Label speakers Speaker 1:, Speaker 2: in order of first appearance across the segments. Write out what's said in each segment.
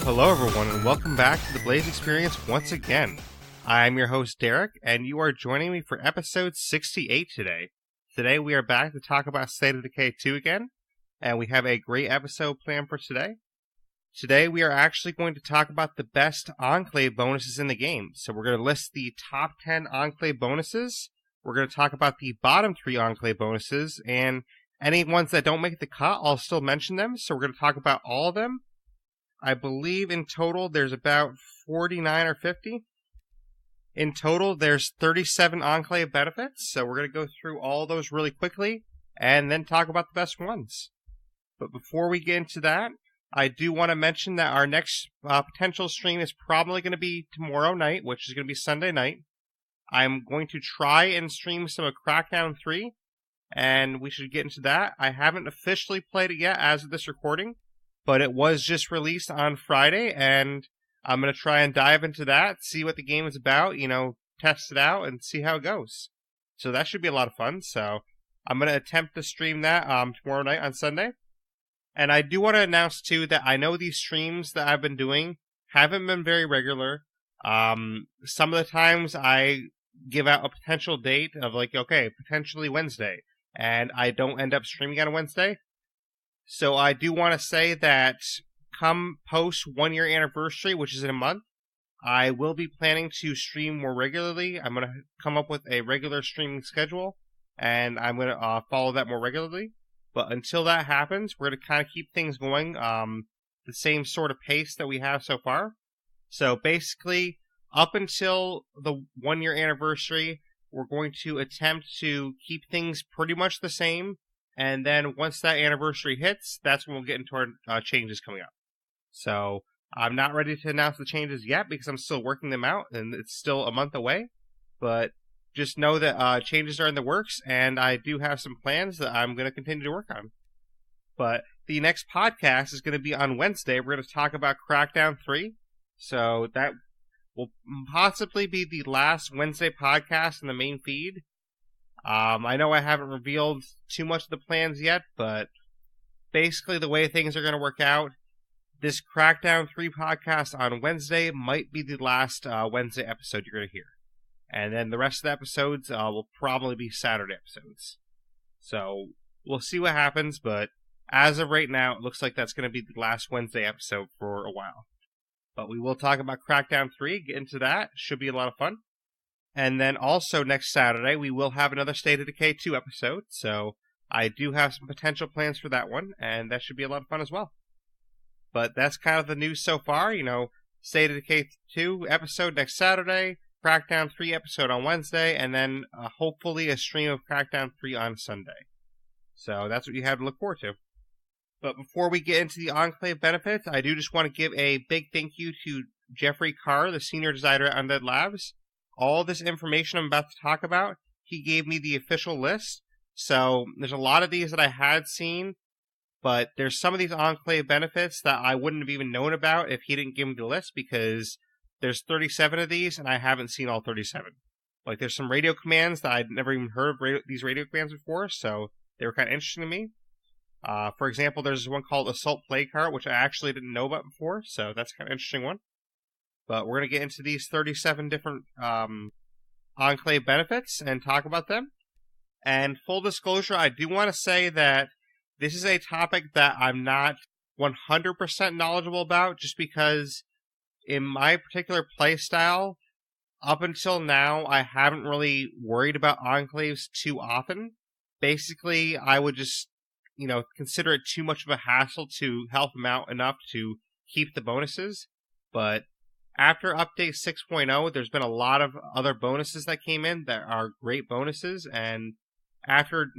Speaker 1: Hello everyone and welcome back to the BlaiseXPerience once again. I'm your host Derek and you are joining me for episode 68 today. Today we are back to talk about State of Decay 2 again, and we have a great episode planned for today. Today we are actually going to talk about the best Enclave bonuses in the game. So we're going to list the top 10 Enclave bonuses, we're going to talk about the bottom 3 Enclave bonuses, and any ones that don't make the cut, I'll still mention them. So we're going to talk about all of them. I believe in total there's about 49 or 50. In total there's 37 Enclave benefits, so we're going to go through all those really quickly and then talk about the best ones. But before we get into that, I do want to mention that our next potential stream is probably going to be tomorrow night, which is going to be Sunday night. I'm going to try and stream some of Crackdown 3, and we should get into that. I haven't officially played it yet as of this recording, but it was just released on Friday, and I'm going to try and dive into that, see what the game is about, test it out, and see how it goes. So that should be a lot of fun. So I'm going to attempt to stream that tomorrow night on Sunday. And I do want to announce, too, that I know these streams that I've been doing haven't been very regular. Some of the times I give out a potential date of potentially Wednesday, and I don't end up streaming on a Wednesday. So I do want to say that come post 1 year anniversary, which is in a month, I will be planning to stream more regularly. I'm going to come up with a regular streaming schedule, and I'm going to follow that more regularly. But until that happens, we're going to kind of keep things going the same sort of pace that we have so far. So basically, up until the 1 year anniversary, we're going to attempt to keep things pretty much the same. And then once that anniversary hits, that's when we'll get into our changes coming up. So I'm not ready to announce the changes yet because I'm still working them out and it's still a month away. But just know that changes are in the works, and I do have some plans that I'm going to continue to work on. But the next podcast is going to be on Wednesday. We're going to talk about Crackdown 3. So that will possibly be the last Wednesday podcast in the main feed. I know I haven't revealed too much of the plans yet, but basically the way things are going to work out, this Crackdown 3 podcast on Wednesday might be the last Wednesday episode you're going to hear. And then the rest of the episodes will probably be Saturday episodes. So we'll see what happens, but as of right now, it looks like that's going to be the last Wednesday episode for a while. But we will talk about Crackdown 3, get into that. Should be a lot of fun. And then also next Saturday, we will have another State of Decay 2 episode. So I do have some potential plans for that one, and that should be a lot of fun as well. But that's kind of the news so far. State of Decay 2 episode next Saturday, Crackdown 3 episode on Wednesday, and then hopefully a stream of Crackdown 3 on Sunday. So that's what you have to look forward to. But before we get into the Enclave benefits, I do just want to give a big thank you to Jeffrey Carr, the senior designer at Undead Labs. All this information I'm about to talk about, he gave me the official list. So there's a lot of these that I had seen, but there's some of these Enclave benefits that I wouldn't have even known about if he didn't give me the list, because there's 37 of these and I haven't seen all 37. There's some radio commands that I'd never even heard of these radio commands before, so they were kind of interesting to me. For example, there's one called Assault Plague Cart, which I actually didn't know about before, so that's kind of an interesting one. But we're going to get into these 37 different Enclave benefits and talk about them. And full disclosure, I do want to say that this is a topic that I'm not 100% knowledgeable about, just because in my particular playstyle, up until now, I haven't really worried about Enclaves too often. Basically, I would just, consider it too much of a hassle to help them out enough to keep the bonuses. But after update 6.0, there's been a lot of other bonuses that came in that are great bonuses, and after,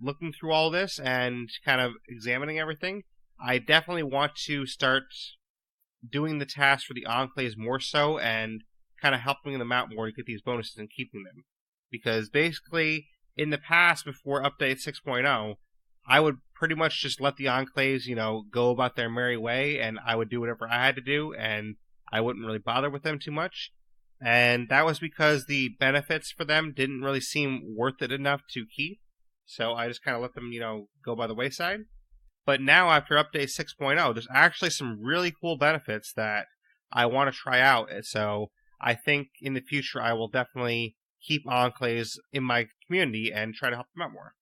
Speaker 1: looking through all this and kind of examining everything, I definitely want to start doing the tasks for the Enclaves more so and kind of helping them out more to get these bonuses and keeping them. Because basically, in the past, before update 6.0, I would pretty much just let the Enclaves, go about their merry way, and I would do whatever I had to do, and I wouldn't really bother with them too much. And that was because the benefits for them didn't really seem worth it enough to keep. So I just kind of let them, go by the wayside. But now, after update 6.0, there's actually some really cool benefits that I want to try out. So I think in the future I will definitely keep Enclaves in my community and try to help them out more.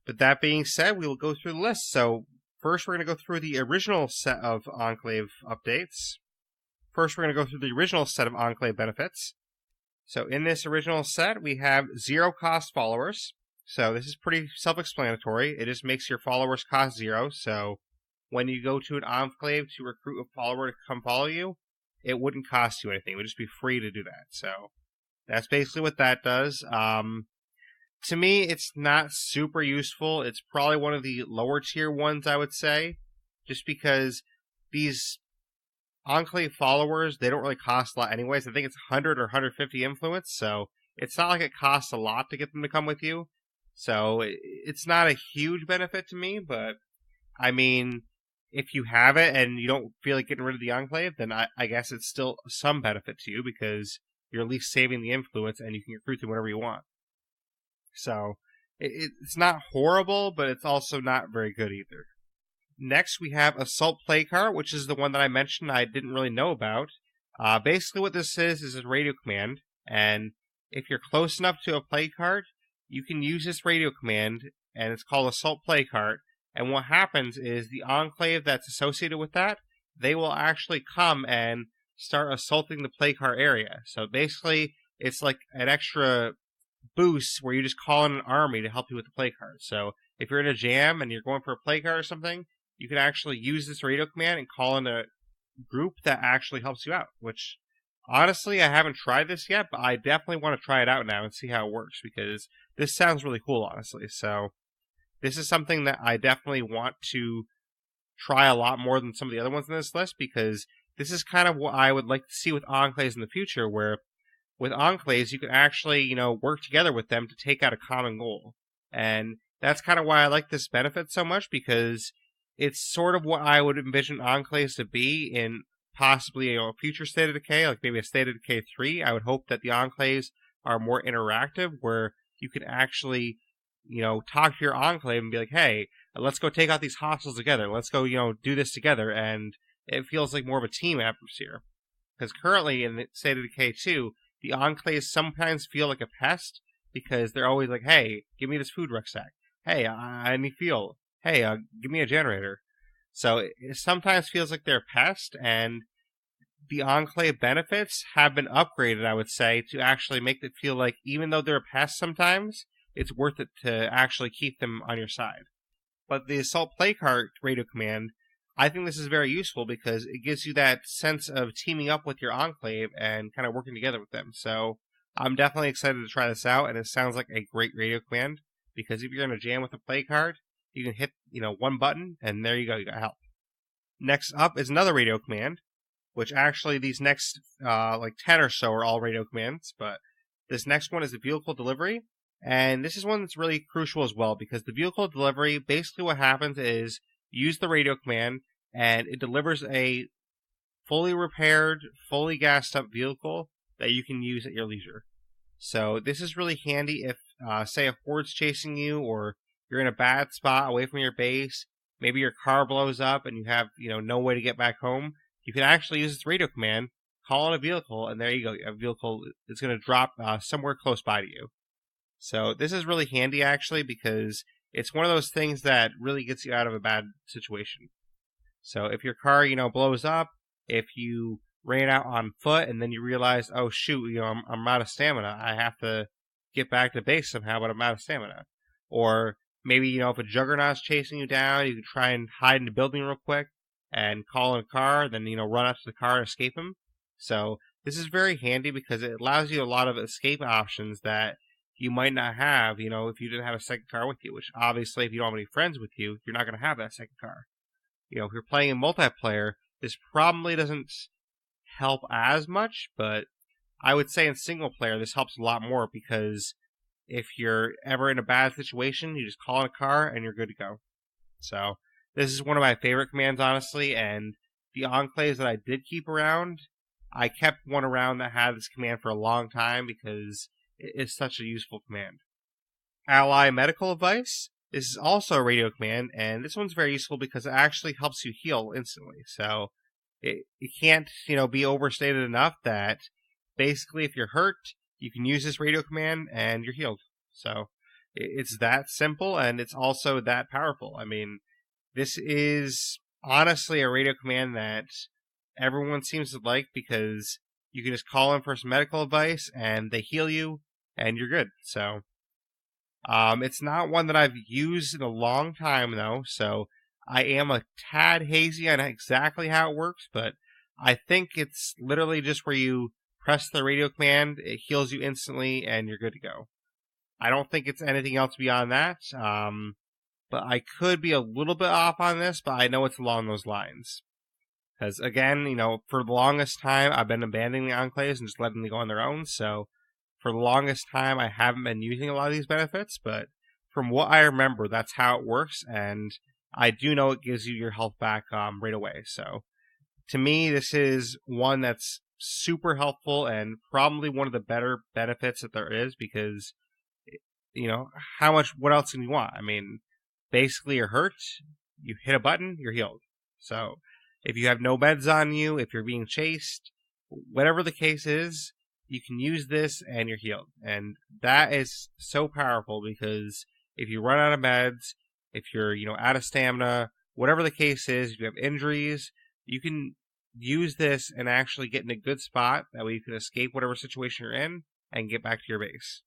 Speaker 1: But that being said, we will go through the list. So first we're going to go through the original set of Enclave updates. First we're going to go through the original set of Enclave benefits. So in this original set, we have 0 cost followers. So this is pretty self-explanatory. It just makes your followers cost 0. So when you go to an Enclave to recruit a follower to come follow you, it wouldn't cost you anything. It would just be free to do that. So that's basically what that does. To me, it's not super useful. It's probably one of the lower tier ones, I would say, just because these Enclave followers, they don't really cost a lot anyways. I think it's 100 or 150 influence, so it's not like it costs a lot to get them to come with you. So it's not a huge benefit to me, but I mean, if you have it and you don't feel like getting rid of the Enclave, then I guess it's still some benefit to you because you're at least saving the influence and you can recruit them whenever you want. So it's not horrible, but it's also not very good either. Next, we have Assault Play Cart, which is the one that I mentioned I didn't really know about. Basically what this is a radio command, and if you're close enough to a play cart, you can use this radio command, and it's called Assault Play Cart, and what happens is the Enclave that's associated with that, they will actually come and start assaulting the play cart area. So basically, it's like an extra boost where you just call in an army to help you with the play cart. So if you're in a jam and you're going for a play cart or something, you can actually use this radio command and call in a group that actually helps you out, which honestly, I haven't tried this yet, but I definitely want to try it out now and see how it works because this sounds really cool, honestly. So this is something that I definitely want to try a lot more than some of the other ones in this list because this is kind of what I would like to see with Enclaves in the future, where with Enclaves, you can actually, work together with them to take out a common goal. And that's kind of why I like this benefit so much, because it's sort of what I would envision Enclaves to be in possibly a future State of Decay, like maybe a State of Decay 3. I would hope that the Enclaves are more interactive, where you can actually, talk to your Enclave and be like, hey, let's go take out these hostiles together. Let's go, do this together. And it feels like more of a team atmosphere. Because currently in the State of Decay 2, the Enclaves sometimes feel like a pest because they're always like, hey, give me this food rucksack. Hey, I need fuel. Hey, give me a generator. So it sometimes feels like they're a pest, and the Enclave benefits have been upgraded, I would say, to actually make it feel like even though they're a pest sometimes, it's worth it to actually keep them on your side. But the Assault Play Cart radio command, I think this is very useful because it gives you that sense of teaming up with your Enclave and kind of working together with them. So I'm definitely excited to try this out, and it sounds like a great radio command because if you're in a jam with a play card, you can hit, one button, and there you go, you got help. Next up is another radio command, which actually these next 10 or so are all radio commands, but this next one is the vehicle delivery, and this is one that's really crucial as well because the vehicle delivery, basically what happens is use the radio command, and it delivers a fully repaired, fully gassed up vehicle that you can use at your leisure. So this is really handy if, say, a horde's chasing you, or you're in a bad spot away from your base. Maybe your car blows up and you have, no way to get back home. You can actually use this radio command, call in a vehicle, and there you go. A vehicle is going to drop somewhere close by to you. So this is really handy, actually, because it's one of those things that really gets you out of a bad situation. So if your car, blows up, if you ran out on foot and then you realize, oh shoot, I'm out of stamina. I have to get back to base somehow, but I'm out of stamina. Or maybe, if a juggernaut's chasing you down, you can try and hide in the building real quick and call in a car, then, run up to the car and escape him. So this is very handy because it allows you a lot of escape options that you might not have, if you didn't have a second car with you, which obviously if you don't have any friends with you, you're not going to have that second car. If you're playing in multiplayer, this probably doesn't help as much, but I would say in single player, this helps a lot more because if you're ever in a bad situation, you just call in a car and you're good to go. So this is one of my favorite commands, honestly, and the Enclaves that I did keep around, I kept one around that had this command for a long time because it is such a useful command. Ally medical advice. This is also a radio command, and this one's very useful because it actually helps you heal instantly. So it can't, be overstated enough that basically if you're hurt, you can use this radio command and you're healed. So it's that simple, and it's also that powerful. I mean, this is honestly a radio command that everyone seems to like because you can just call in for some medical advice and they heal you and you're good. So it's not one that I've used in a long time though, so I am a tad hazy on exactly how it works, but I think it's literally just where you press the radio command, it heals you instantly, and you're good to go. I don't think it's anything else beyond that, but I could be a little bit off on this, but I know it's along those lines. Because again, for the longest time, I've been abandoning the enclaves and just letting them go on their own, so for the longest time, I haven't been using a lot of these benefits, but from what I remember, that's how it works, and I do know it gives you your health back right away. So, to me, this is one that's super helpful and probably one of the better benefits that there is because, what else can you want? I mean, basically you're hurt, you hit a button, you're healed. So, if you have no meds on you, if you're being chased, whatever the case is, you can use this and you're healed. And that is so powerful because if you run out of meds, if you're, out of stamina, whatever the case is, if you have injuries, you can use this and actually get in a good spot. That way you can escape whatever situation you're in and get back to your base.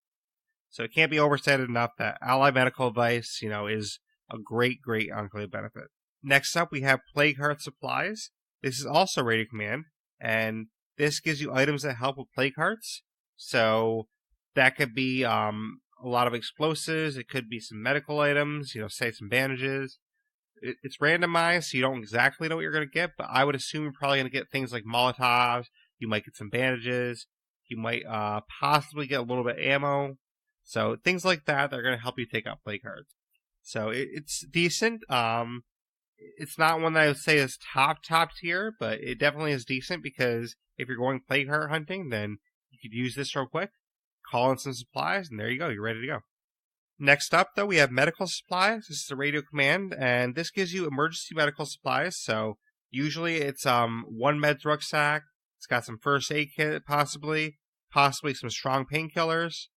Speaker 1: So it can't be overstated enough that Allied Medical Advice, is a great, great Enclave benefit. Next up, we have Plague Heart Supplies. This is also a radio command, and this gives you items that help with plague hearts. So that could be a lot of explosives. It could be some medical items, say some bandages. It's randomized, so you don't exactly know what you're going to get, but I would assume you're probably going to get things like Molotovs. You might get some bandages. You might possibly get a little bit of ammo. So things like that are going to help you take out plague hearts. So it's decent. It's not one that I would say is top tier, but it definitely is decent because if you're going plague heart hunting, then you could use this real quick, call in some supplies, and there you go. You're ready to go. Next up, though, we have medical supplies. This is a radio command, and this gives you emergency medical supplies. So usually it's one meds rucksack. It's got some first aid kit, possibly some strong painkillers.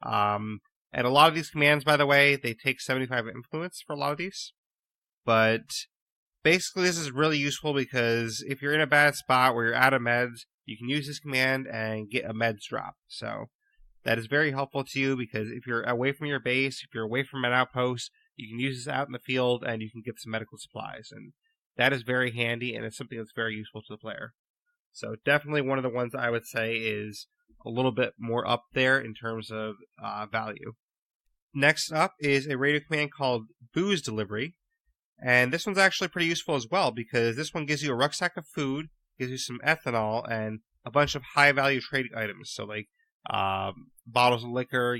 Speaker 1: And a lot of these commands, by the way, they take 75 influence for a lot of these. But basically, this is really useful because if you're in a bad spot where you're out of meds, you can use this command and get a meds drop. So that is very helpful to you because if you're away from your base, if you're away from an outpost, you can use this out in the field and you can get some medical supplies. And that is very handy and it's something that's very useful to the player. So definitely one of the ones I would say is a little bit more up there in terms of value. Next up is a radio command called Booze Delivery. And this one's actually pretty useful as well because this one gives you a rucksack of food, gives you some ethanol, and a bunch of high-value trading items. So like bottles of liquor,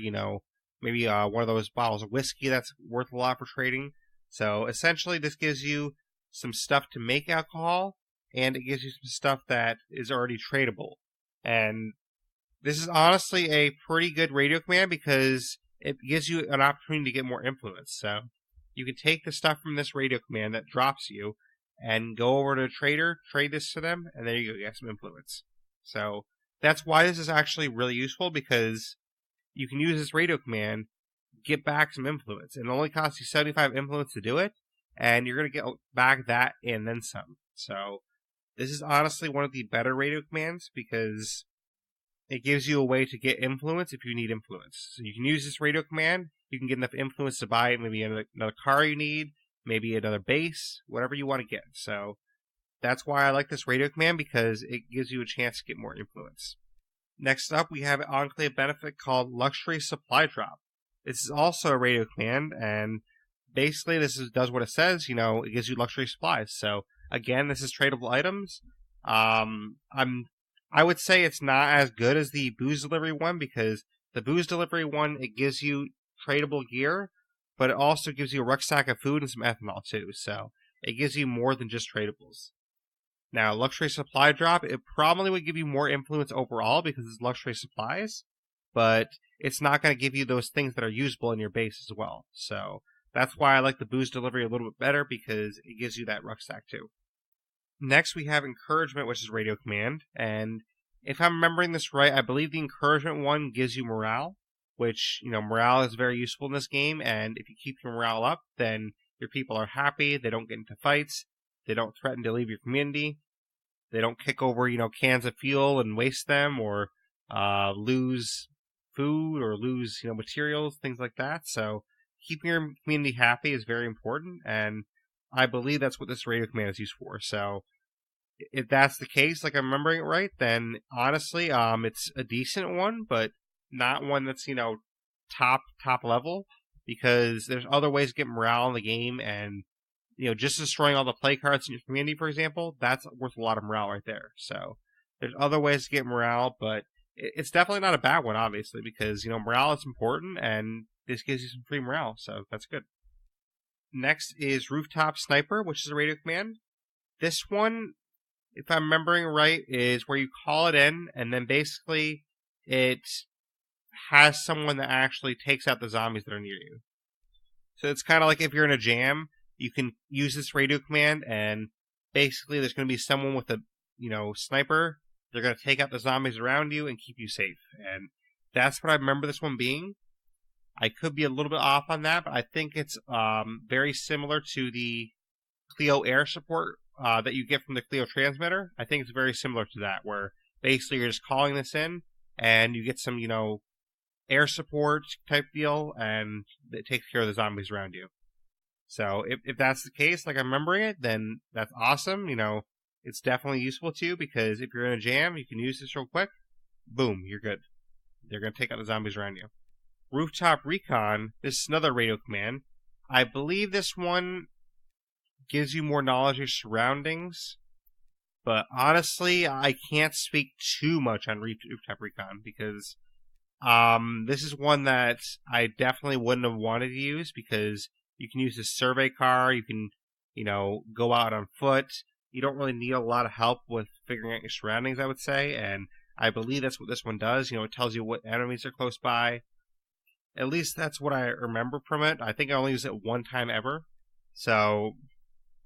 Speaker 1: maybe one of those bottles of whiskey that's worth a lot for trading. So essentially this gives you some stuff to make alcohol, and it gives you some stuff that is already tradable. And this is honestly a pretty good radio command because it gives you an opportunity to get more influence. So you can take the stuff from this radio command that drops you and go over to a trader, trade this to them, and there you go, you have some influence. So that's why this is actually really useful because you can use this radio command, get back some influence. And it only costs you 75 influence to do it, and you're going to get back that and then some. So this is honestly one of the better radio commands because it gives you a way to get influence if you need influence. So you can use this radio command, you can get enough influence to buy maybe another car you need, maybe another base, whatever you want to get. So that's why I like this radio command because it gives you a chance to get more influence. Next up, we have an Enclave benefit called Luxury Supply Drop. This is also a radio command, and basically does what it says. It gives you luxury supplies. So again, this is tradable items. I would say it's not as good as the booze delivery one because the booze delivery one, it gives you tradable gear, but it also gives you a rucksack of food and some ethanol too. So it gives you more than just tradables. Now, luxury supply drop, it probably would give you more influence overall because it's luxury supplies, but it's not going to give you those things that are usable in your base as well. So that's why I like the booze delivery a little bit better, because it gives you that rucksack too. Next, we have encouragement, which is radio command. And if I'm remembering this right, I believe the encouragement one gives you morale, which, morale is very useful in this game. And if you keep your morale up, then your people are happy. They don't get into fights. They don't threaten to leave your community. They don't kick over, cans of fuel and waste them, or lose food, or lose, materials, things like that. So keeping your community happy is very important, and I believe that's what this radio command is used for. So if that's the case, like I'm remembering it right, then honestly, it's a decent one, but not one that's, top level, because there's other ways to get morale in the game, and just destroying all the play cards in your community, for example, that's worth a lot of morale right there. So there's other ways to get morale, but it's definitely not a bad one, obviously, because, morale is important, and this gives you some free morale, so that's good. Next is Rooftop Sniper, which is a radio command. This one, if I'm remembering right, is where you call it in, and then basically it has someone that actually takes out the zombies that are near you. So it's kind of like if you're in a jam, you can use this radio command, and basically there's going to be someone with a, sniper. They're going to take out the zombies around you and keep you safe. And that's what I remember this one being. I could be a little bit off on that, but I think it's very similar to the Clio air support that you get from the Clio transmitter. I think it's very similar to that, where basically you're just calling this in, and you get some, air support type deal, and it takes care of the zombies around you. So if that's the case, like I'm remembering it, then that's awesome. It's definitely useful to you, because if you're in a jam, you can use this real quick. Boom, you're good. They're going to take out the zombies around you. Rooftop Recon, this is another radio command. I believe this one gives you more knowledge of your surroundings, but honestly, I can't speak too much on Rooftop Recon, because this is one that I definitely wouldn't have wanted to use, because you can use a survey car, you can, go out on foot. You don't really need a lot of help with figuring out your surroundings, I would say, and I believe that's what this one does. It tells you what enemies are close by. At least that's what I remember from it. I think I only used it one time ever, so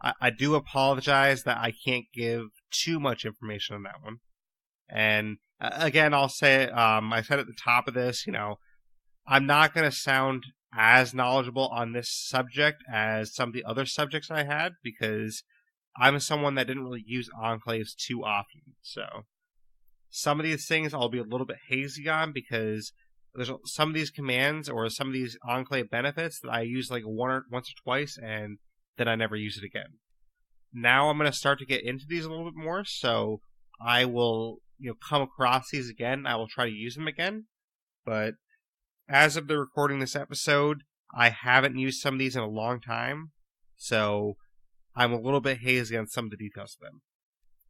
Speaker 1: I do apologize that I can't give too much information on that one. And again, I'll say, I said at the top of this, I'm not going to sound as knowledgeable on this subject as some of the other subjects I had, because I'm someone that didn't really use enclaves too often. So some of these things I'll be a little bit hazy on, because there's some of these commands or some of these enclave benefits that I use like once or twice, and then I never use it again. Now I'm going to start to get into these a little bit more, so I will come across these again. I will try to use them again, but as of the recording this episode, I haven't used some of these in a long time, so I'm a little bit hazy on some of the details of them.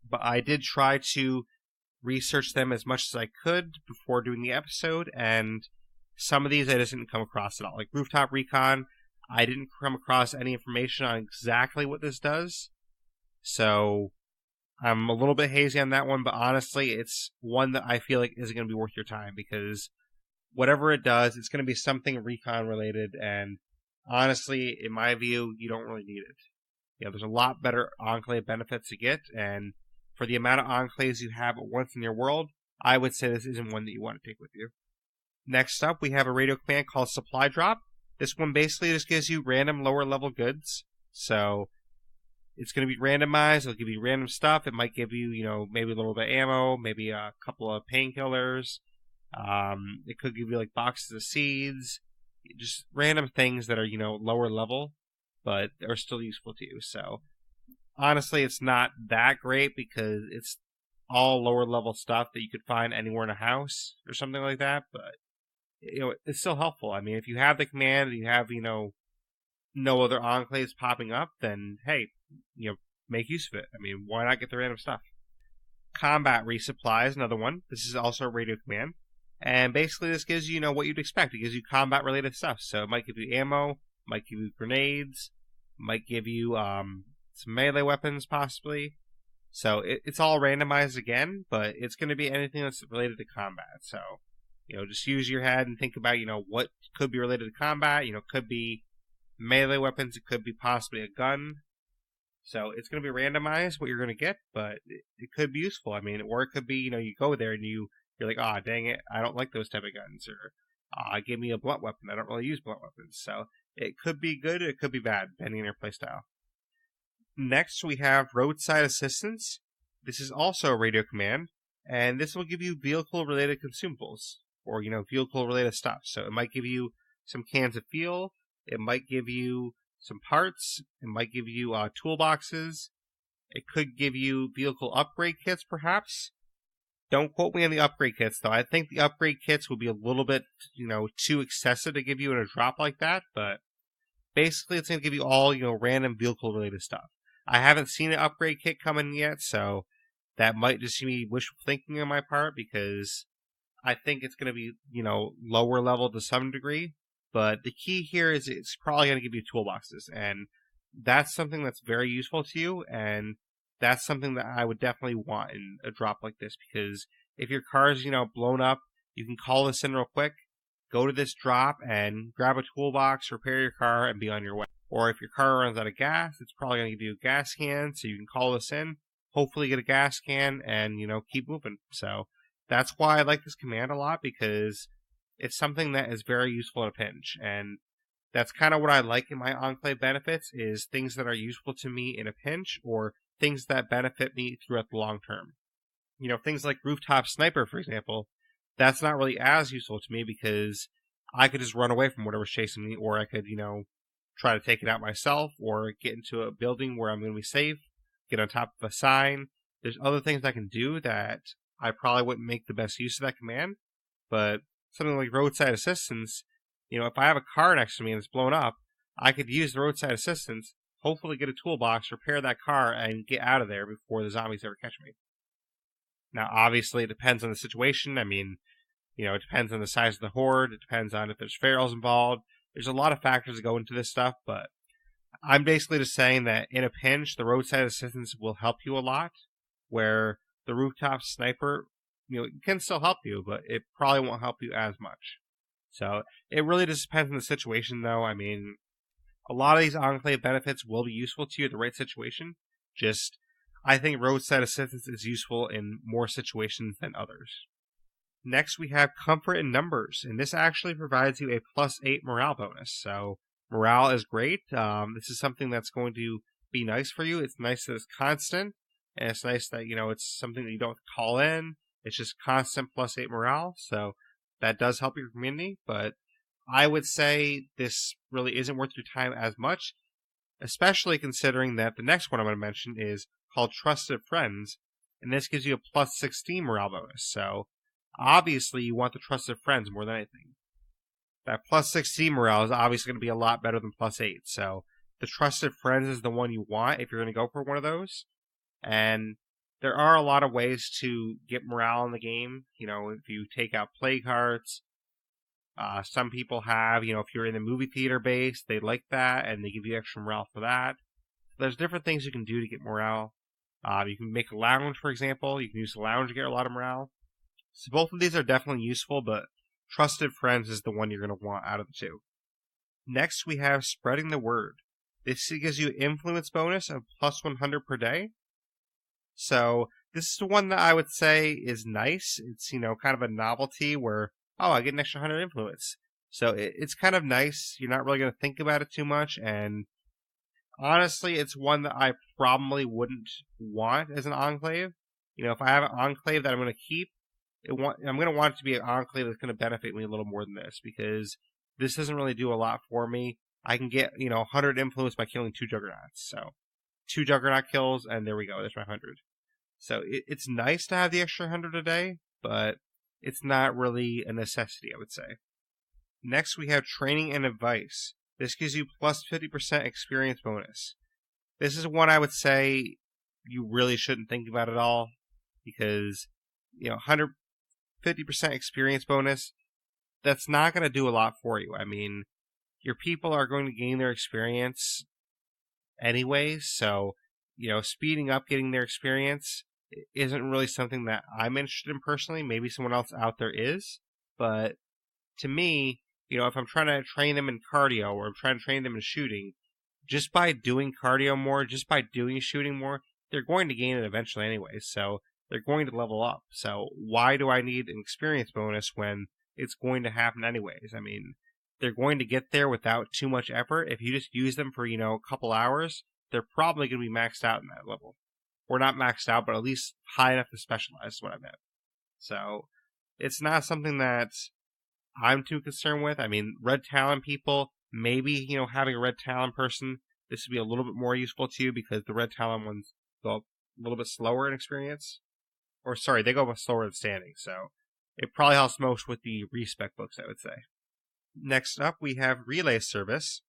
Speaker 1: But I did try to research them as much as I could before doing the episode, and some of these I just didn't come across at all. Like Rooftop Recon, I didn't come across any information on exactly what this does, so I'm a little bit hazy on that one, but honestly, it's one that I feel like isn't going to be worth your time, because whatever it does, it's going to be something recon related, and honestly, in my view, you don't really need it. There's a lot better enclave benefits to get, and for the amount of enclaves you have at once in your world, I would say this isn't one that you want to take with you. Next up, we have a radio command called Supply Drop. This one basically just gives you random lower level goods. So it's going to be randomized. It'll give you random stuff. It might give you, maybe a little bit of ammo, maybe a couple of painkillers. It could give you like boxes of seeds, just random things that are, lower level, but are still useful to you. So honestly, it's not that great, because it's all lower level stuff that you could find anywhere in a house or something like that, but it's still helpful. I mean, if you have the command and you have, no other enclaves popping up, then hey, make use of it. I mean, why not get the random stuff? Combat resupply is another one. This is also a radio command. And basically this gives you, what you'd expect. It gives you combat related stuff. So it might give you ammo, might give you grenades, might give you some melee weapons possibly. So it's all randomized again, but it's going to be anything that's related to combat. So, just use your head and think about, what could be related to combat. Could be Melee weapons, it could be possibly a gun. So it's going to be randomized what you're going to get, but it could be useful. I mean, or it could be, you go there and you're like, ah, dang it, I don't like those type of guns, or give me a blunt weapon. I don't really use blunt weapons. So it could be good, it could be bad, depending on your playstyle. Next, we have Roadside Assistance. This is also a radio command, and this will give you vehicle-related consumables, or, vehicle-related stuff. So it might give you some cans of fuel, it might give you some parts, it might give you toolboxes, it could give you vehicle upgrade kits, perhaps. Don't quote me on the upgrade kits, though. I think the upgrade kits will be a little bit, too excessive to give you in a drop like that, but basically it's going to give you all, random vehicle-related stuff. I haven't seen an upgrade kit come in yet, so that might just be wishful thinking on my part, because I think it's going to be, lower level to some degree. But the key here is it's probably going to give you toolboxes, and that's something that's very useful to you, and that's something that I would definitely want in a drop like this, because if your car is, blown up, you can call this in real quick, go to this drop, and grab a toolbox, repair your car, and be on your way. Or if your car runs out of gas, it's probably going to give you a gas can, so you can call this in, hopefully get a gas can, and, keep moving. So that's why I like this command a lot, because it's something that is very useful in a pinch. And that's kind of what I like in my Enclave benefits, is things that are useful to me in a pinch, or things that benefit me throughout the long term. Things like Rooftop Sniper, for example, that's not really as useful to me, because I could just run away from whatever's chasing me, or I could, try to take it out myself, or get into a building where I'm going to be safe, get on top of a sign. There's other things I can do that I probably wouldn't make the best use of that command, but something like Roadside Assistance, if I have a car next to me and it's blown up, I could use the Roadside Assistance, hopefully get a toolbox, repair that car, and get out of there before the zombies ever catch me. Now, obviously, it depends on the situation. I mean, it depends on the size of the horde, it depends on if there's ferals involved. There's a lot of factors that go into this stuff, but I'm basically just saying that in a pinch, the Roadside Assistance will help you a lot, where the Rooftop Sniper, it can still help you, but it probably won't help you as much. So it really just depends on the situation, though. I mean, a lot of these Enclave benefits will be useful to you in the right situation. Just, I think Roadside Assistance is useful in more situations than others. Next, we have Comfort in Numbers, and this actually provides you a +8 morale bonus. So morale is great. This is something that's going to be nice for you. It's nice that it's constant, and it's nice that, it's something that you don't call in. It's just constant +8 morale, so that does help your community, but I would say this really isn't worth your time as much, especially considering that the next one I'm going to mention is called Trusted Friends, and this gives you a +16 morale bonus. So obviously you want the Trusted Friends more than anything. That +16 morale is obviously going to be a lot better than +8, so the Trusted Friends is the one you want if you're going to go for one of those. And there are a lot of ways to get morale in the game. If you take out plague hearts, some people have, if you're in the movie theater base, they like that, and they give you extra morale for that. There's different things you can do to get morale. You can make a lounge, for example. You can use the lounge to get a lot of morale. So both of these are definitely useful, but Trusted Friends is the one you're going to want out of the two. Next, we have Spreading the Word. This gives you an influence bonus of +100 per day. So this is the one that I would say is nice. It's, kind of a novelty where, I get an extra 100 influence. So it's kind of nice. You're not really going to think about it too much. And honestly, it's one that I probably wouldn't want as an Enclave. If I have an Enclave that I'm going to keep, I'm going to want it to be an Enclave that's going to benefit me a little more than this, because this doesn't really do a lot for me. I can get, 100 influence by killing 2 Juggernauts. So 2 Juggernaut kills, and there we go. There's my 100. So it's nice to have the extra 100 a day, but it's not really a necessity, I would say. Next, we have Training and Advice. This gives you +50% experience bonus. This is one I would say you really shouldn't think about at all, because, 150% experience bonus, that's not going to do a lot for you. I mean, your people are going to gain their experience anyways, so, speeding up getting their experience isn't really something that I'm interested in personally. Maybe someone else out there is, but to me, if I'm trying to train them in cardio or I'm trying to train them in shooting, just by doing cardio more, just by doing shooting more, they're going to gain it eventually anyway. So they're going to level up. So why do I need an experience bonus when it's going to happen anyways? I mean, they're going to get there without too much effort. If you just use them for, a couple hours, they're probably going to be maxed out in that level. Or not maxed out, but at least high enough to specialize is what I meant. So it's not something that I'm too concerned with. I mean, red talent people, maybe, having a red talent person, this would be a little bit more useful to you because the red talent ones go a little bit slower in experience. Or, sorry, they go much slower in standing. So it probably helps most with the respec books, I would say. Next up, we have Relay Service.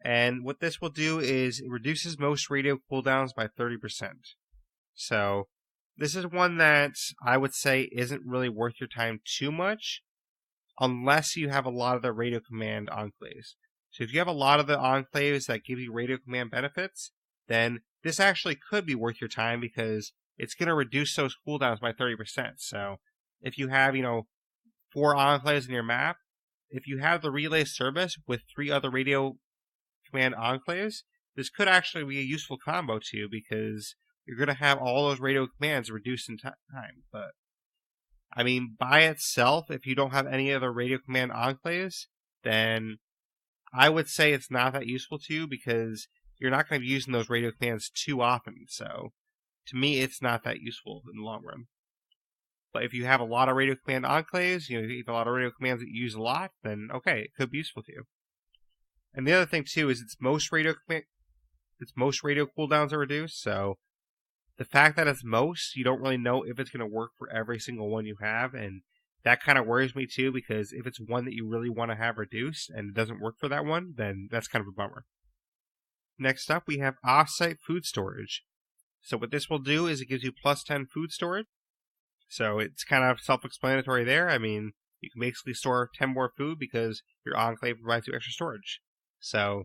Speaker 1: And what this will do is it reduces most radio cooldowns by 30%. So this is one that I would say isn't really worth your time too much unless you have a lot of the radio command enclaves. So if you have a lot of the enclaves that give you radio command benefits, then this actually could be worth your time because it's going to reduce those cooldowns by 30%. So if you have, 4 enclaves in your map, if you have the relay service with 3 other radio command enclaves, this could actually be a useful combo to you because you're going to have all those radio commands reduced in time. But, I mean, by itself, if you don't have any other radio command enclaves, then I would say it's not that useful to you because you're not going to be using those radio commands too often. So, to me, it's not that useful in the long run. But if you have a lot of radio command enclaves, you have a lot of radio commands that you use a lot, then okay, it could be useful to you. And the other thing too is its most radio cooldowns are reduced. So the fact that it's most, you don't really know if it's going to work for every single one you have, and that kind of worries me too because if it's one that you really want to have reduced and it doesn't work for that one, then that's kind of a bummer. Next up, we have Offsite food storage. So what this will do is it gives you plus 10 food storage. So it's kind of self-explanatory there. I mean, you can basically store 10 more food because your enclave provides you extra storage. So,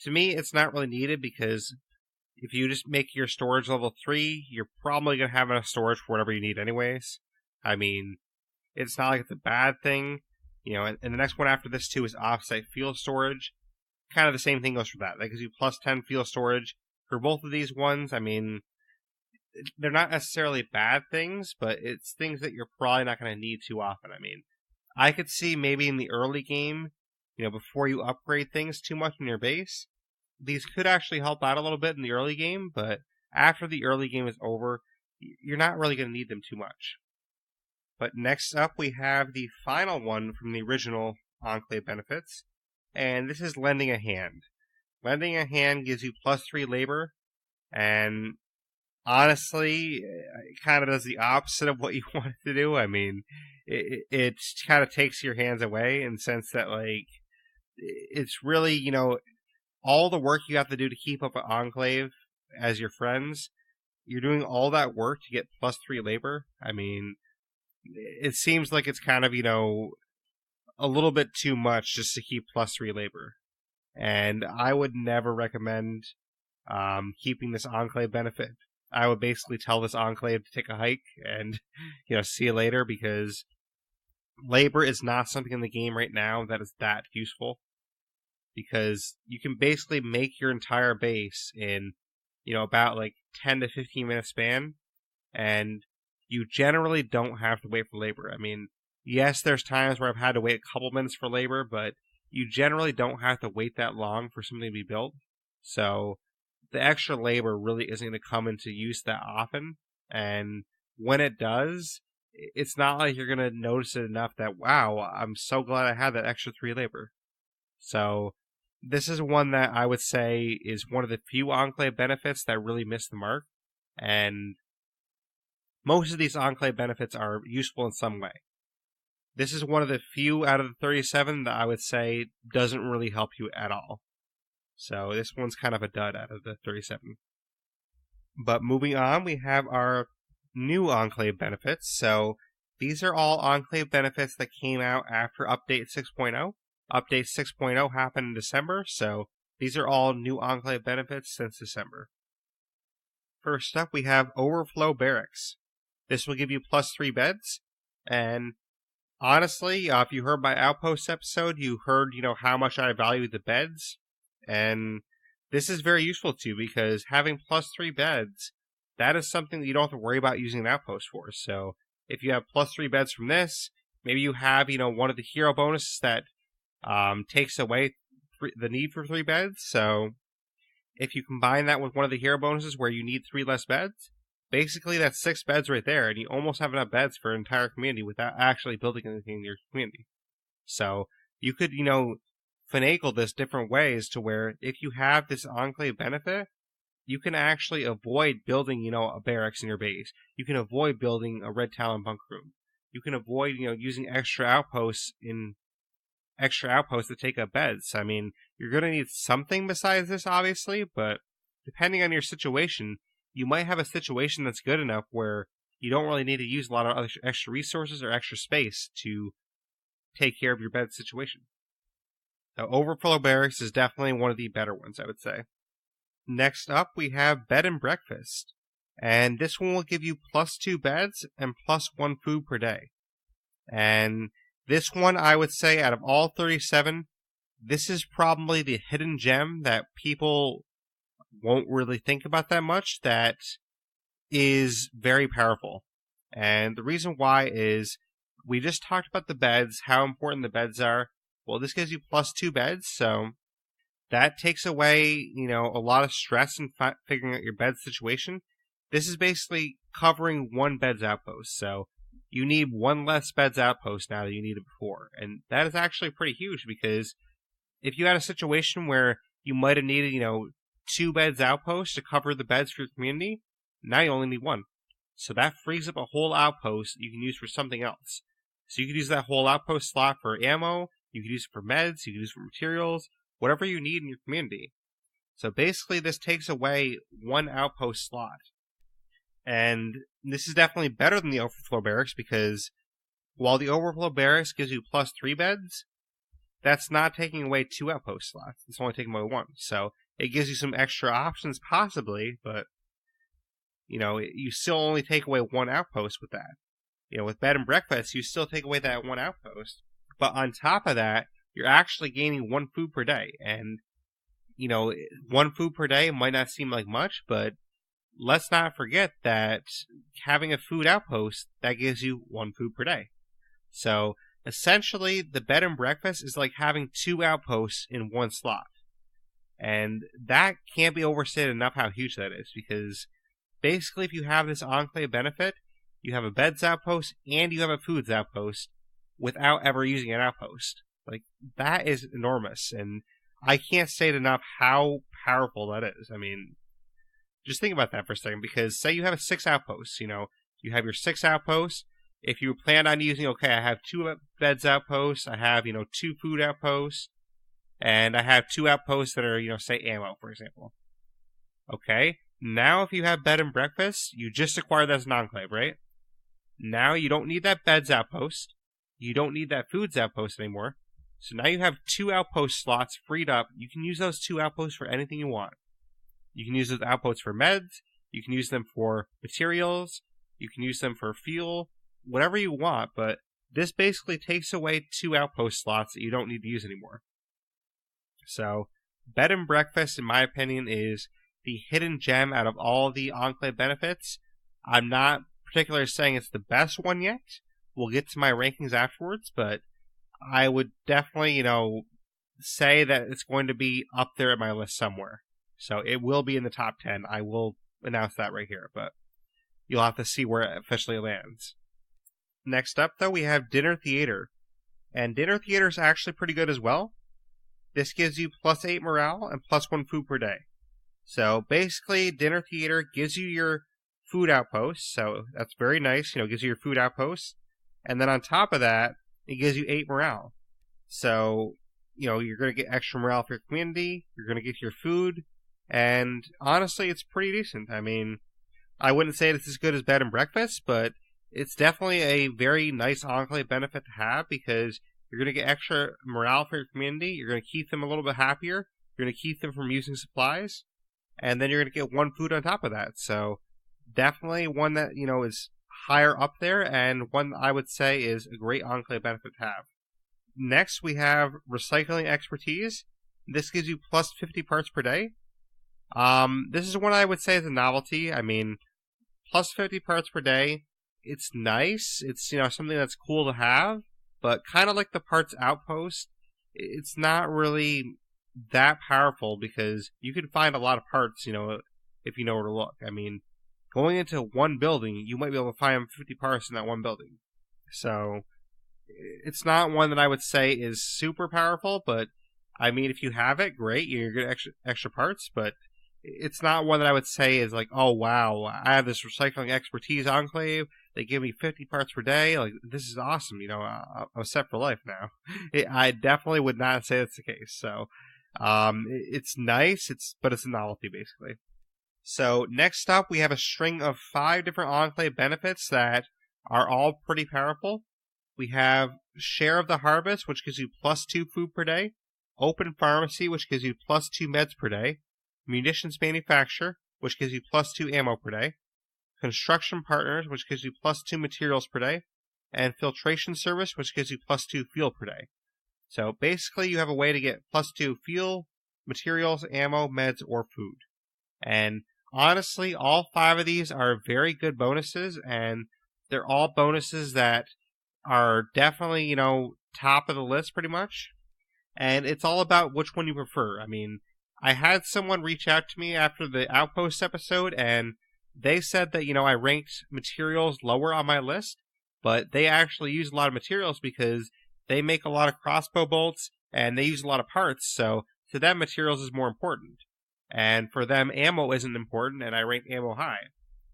Speaker 1: to me, it's not really needed because if you just make your storage level 3, you're probably going to have enough storage for whatever you need anyways. I mean, it's not like it's a bad thing. And the next one after this too is Offsite fuel storage. Kind of the same thing goes for that. That gives you plus 10 fuel storage. For both of these ones, I mean, they're not necessarily bad things, but it's things that you're probably not going to need too often. I mean, I could see maybe in the early game, before you upgrade things too much in your base, these could actually help out a little bit in the early game, but after the early game is over, you're not really going to need them too much. But next up, we have the final one from the original Enclave Benefits, and this is Lending a Hand. Lending a Hand gives you plus 3 labor, and honestly, it kind of does the opposite of what you want it to do. I mean, it kind of takes your hands away in the sense that, like, it's really, all the work you have to do to keep up an enclave as your friends, you're doing all that work to get plus 3 labor. I mean, it seems like it's kind of, a little bit too much just to keep plus 3 labor. And I would never recommend keeping this enclave benefit. I would basically tell this enclave to take a hike and, see you later because labor is not something in the game right now that is that useful. Because you can basically make your entire base in, about like 10 to 15 minute span, and you generally don't have to wait for labor. I mean, yes, there's times where I've had to wait a couple minutes for labor, but you generally don't have to wait that long for something to be built. So the extra labor really isn't going to come into use that often, and when it does, it's not like you're going to notice it enough that, wow, I'm so glad I had that extra 3 labor. So this is one that I would say is one of the few Enclave benefits that really miss the mark, and most of these Enclave benefits are useful in some way. This is one of the few out of the 37 that I would say doesn't really help you at all. So this one's kind of a dud out of the 37. But moving on, we have our new Enclave benefits. So these are all Enclave benefits that came out after Update 6.0. Update 6.0 happened in December, so these are all new Enclave benefits since December. First up, we have Overflow Barracks. This will give you plus 3 beds, and Honestly, if you heard my Outpost episode, you heard, how much I value the beds. And this is very useful too, because having +3 beds, that is something that you don't have to worry about using an Outpost for. So if you have +3 beds from this, maybe you have, one of the hero bonuses that takes away the need for 3 beds. So if you combine that with one of the hero bonuses where you need 3 less beds, basically that's 6 beds right there, and you almost have enough beds for an entire community without actually building anything in your community. So you could, finagle this different ways to where if you have this Enclave benefit, you can actually avoid building, a barracks in your base. You can avoid building a Red Talon bunk room. You can avoid, using extra outposts to take up beds. I mean, you're going to need something besides this, obviously, but depending on your situation, you might have a situation that's good enough where you don't really need to use a lot of extra resources or extra space to take care of your bed situation. Now, Overflow Barracks is definitely one of the better ones, I would say. Next up, we have Bed and Breakfast. And this one will give you +2 beds and +1 food per day. And this one, I would say, out of all 37, this is probably the hidden gem that people won't really think about that much that is very powerful. And the reason why is we just talked about the beds, how important the beds are. Well, this gives you +2 beds, so that takes away, a lot of stress in figuring out your bed situation. This is basically covering 1 bed's outpost, so you need 1 less bed's outpost now than you needed before. And that is actually pretty huge, because if you had a situation where you might have needed, 2 beds outpost to cover the beds for your community, now you only need 1. So that frees up a whole outpost that you can use for something else. So you could use that whole outpost slot for ammo, you could use it for meds, you could use it for materials, whatever you need in your community. So basically this takes away 1 outpost slot. And this is definitely better than the Overflow Barracks, because while the Overflow Barracks gives you +3 beds, that's not taking away 2 outpost slots. It's only taking away 1. So it gives you some extra options possibly, but you still only take away 1 outpost with that. With Bed and Breakfast, you still take away that 1 outpost. But on top of that, you're actually gaining 1 food per day. And, 1 food per day might not seem like much, but let's not forget that having a food outpost, that gives you 1 food per day. So essentially, the Bed and Breakfast is like having 2 outposts in 1 slot. And that can't be overstated enough how huge that is, because basically if you have this Enclave benefit, you have a bed's outpost and you have a food's outpost without ever using an outpost. Like, that is enormous, and I can't state enough how powerful that is. I mean, just think about that for a second, because say you have 6 outposts, you have your 6 outposts. If you plan on using, okay, I have 2 beds outposts, I have, 2 food outposts, and I have 2 outposts that are, say ammo, for example. Okay, now if you have Bed and Breakfast, you just acquired that as an Enclave, right? Now you don't need that bed's outpost. You don't need that food's outpost anymore. So now you have 2 outpost slots freed up. You can use those 2 outposts for anything you want. You can use those outposts for meds. You can use them for materials. You can use them for fuel. Whatever you want, but this basically takes away 2 outpost slots that you don't need to use anymore. So, Bed and Breakfast, in my opinion, is the hidden gem out of all the Enclave benefits. I'm not particularly saying it's the best one yet. We'll get to my rankings afterwards, but I would definitely, say that it's going to be up there at my list somewhere. So it will be in the top 10. I will announce that right here, but you'll have to see where it officially lands. Next up, though, we have Dinner Theater. And Dinner Theater is actually pretty good as well. This gives you +8 morale and +1 food per day. So basically, Dinner Theater gives you your food outpost, so that's very nice, gives you your food outpost. And then on top of that, it gives you 8 morale. So, you're going to get extra morale for your community, you're going to get your food, and honestly, it's pretty decent. I mean, I wouldn't say it's as good as Bed and Breakfast, but it's definitely a very nice Enclave benefit to have, because you're going to get extra morale for your community, you're going to keep them a little bit happier, you're going to keep them from using supplies, and then you're going to get 1 food on top of that. So, definitely one that, is higher up there, and one I would say is a great Enclave benefit to have. Next, we have Recycling Expertise. This gives you plus 50 parts per day. This is one I would say is a novelty. I mean, plus 50 parts per day, it's nice. It's, something that's cool to have, but kind of like the parts outpost, it's not really that powerful because you can find a lot of parts, if you know where to look. I mean, going into one building, you might be able to find 50 parts in that one building. So, it's not one that I would say is super powerful, but I mean, if you have it, great, you're getting extra parts, but it's not one that I would say is like, oh wow, I have this Recycling Expertise Enclave, they give me 50 parts per day, like, this is awesome, I'm set for life now. I definitely would not say that's the case, so, it's nice, but it's a novelty, basically. So, next up, we have a string of 5 different Enclave benefits that are all pretty powerful. We have Share of the Harvest, which gives you plus 2 food per day. Open Pharmacy, which gives you plus 2 meds per day. Munitions Manufacturer, which gives you plus 2 ammo per day. Construction Partners, which gives you plus 2 materials per day. And Filtration Service, which gives you plus 2 fuel per day. So basically, you have a way to get plus 2 fuel, materials, ammo, meds, or food. And honestly, all 5 of these are very good bonuses, and they're all bonuses that are definitely, top of the list pretty much. And it's all about which one you prefer. I mean, I had someone reach out to me after the Outpost episode, and they said that, I ranked materials lower on my list, but they actually use a lot of materials because they make a lot of crossbow bolts, and they use a lot of parts, so to them, materials is more important. And for them, ammo isn't important, and I rank ammo high.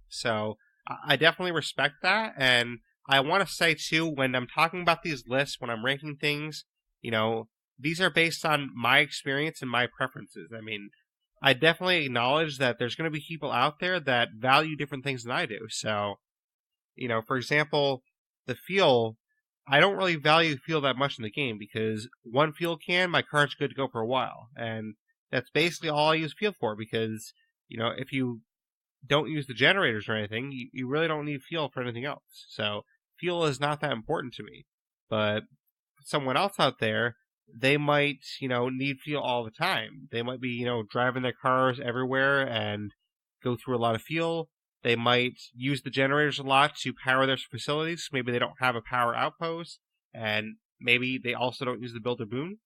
Speaker 1: So, I definitely respect that, and I want to say, too, when I'm talking about these lists, when I'm ranking things, these are based on my experience and my preferences. I mean, I definitely acknowledge that there's going to be people out there that value different things than I do. So, for example, the fuel, I don't really value fuel that much in the game because one fuel can, my car's good to go for a while. And that's basically all I use fuel for because, if you don't use the generators or anything, you really don't need fuel for anything else. So, fuel is not that important to me. But someone else out there, they might, need fuel all the time. They might be, driving their cars everywhere and go through a lot of fuel. They might use the generators a lot to power their facilities. Maybe they don't have a power outpost, and maybe they also don't use the Build-A-Boon.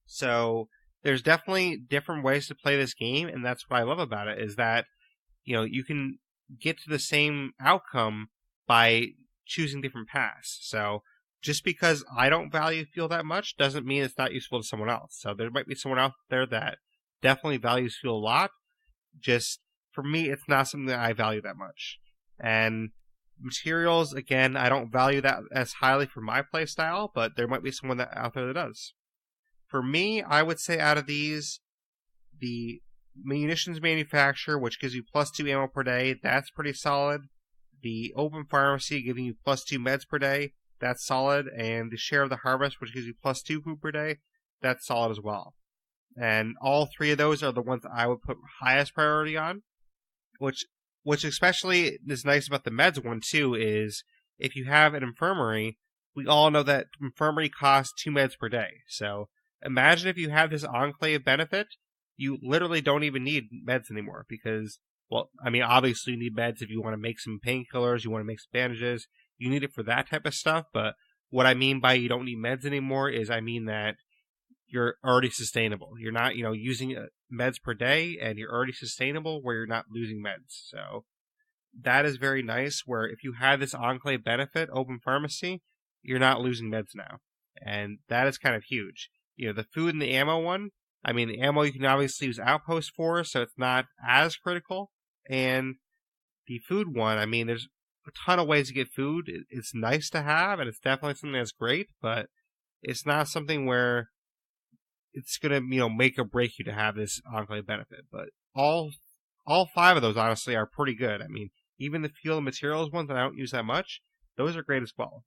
Speaker 1: So there's definitely different ways to play this game, and that's what I love about it, is that, you can get to the same outcome by choosing different paths. So just because I don't value fuel that much doesn't mean it's not useful to someone else. So there might be someone out there that definitely values fuel a lot. Just, for me, it's not something that I value that much. And materials, again, I don't value that as highly for my playstyle, but there might be someone out there that does. For me, I would say out of these, the Munitions Manufacturer, which gives you plus 2 ammo per day, that's pretty solid. The Open Pharmacy giving you plus 2 meds per day, that's solid. And the Share of the Harvest, which gives you plus 2 food per day, that's solid as well. And all 3 of those are the ones that I would put highest priority on. Which especially is nice about the meds one too, is if you have an infirmary, we all know that infirmary costs 2 meds per day. So imagine if you have this Enclave benefit, you literally don't even need meds anymore because, well, I mean, obviously you need meds if you want to make some painkillers, you want to make some bandages, you need it for that type of stuff, but what I mean by you don't need meds anymore is I mean that you're already sustainable. You're not, using meds per day, and you're already sustainable where you're not losing meds. So that is very nice, where if you have this Enclave benefit, Open Pharmacy, you're not losing meds now. And that is kind of huge. The food and the ammo one, I mean, the ammo you can obviously use Outpost for, so it's not as critical. And the food one, I mean, there's a ton of ways to get food. It's nice to have, and it's definitely something that's great, but it's not something where it's going to, make or break you to have this Enclave benefit. But all 5 of those, honestly, are pretty good. I mean, even the fuel and materials ones that I don't use that much, those are great as well.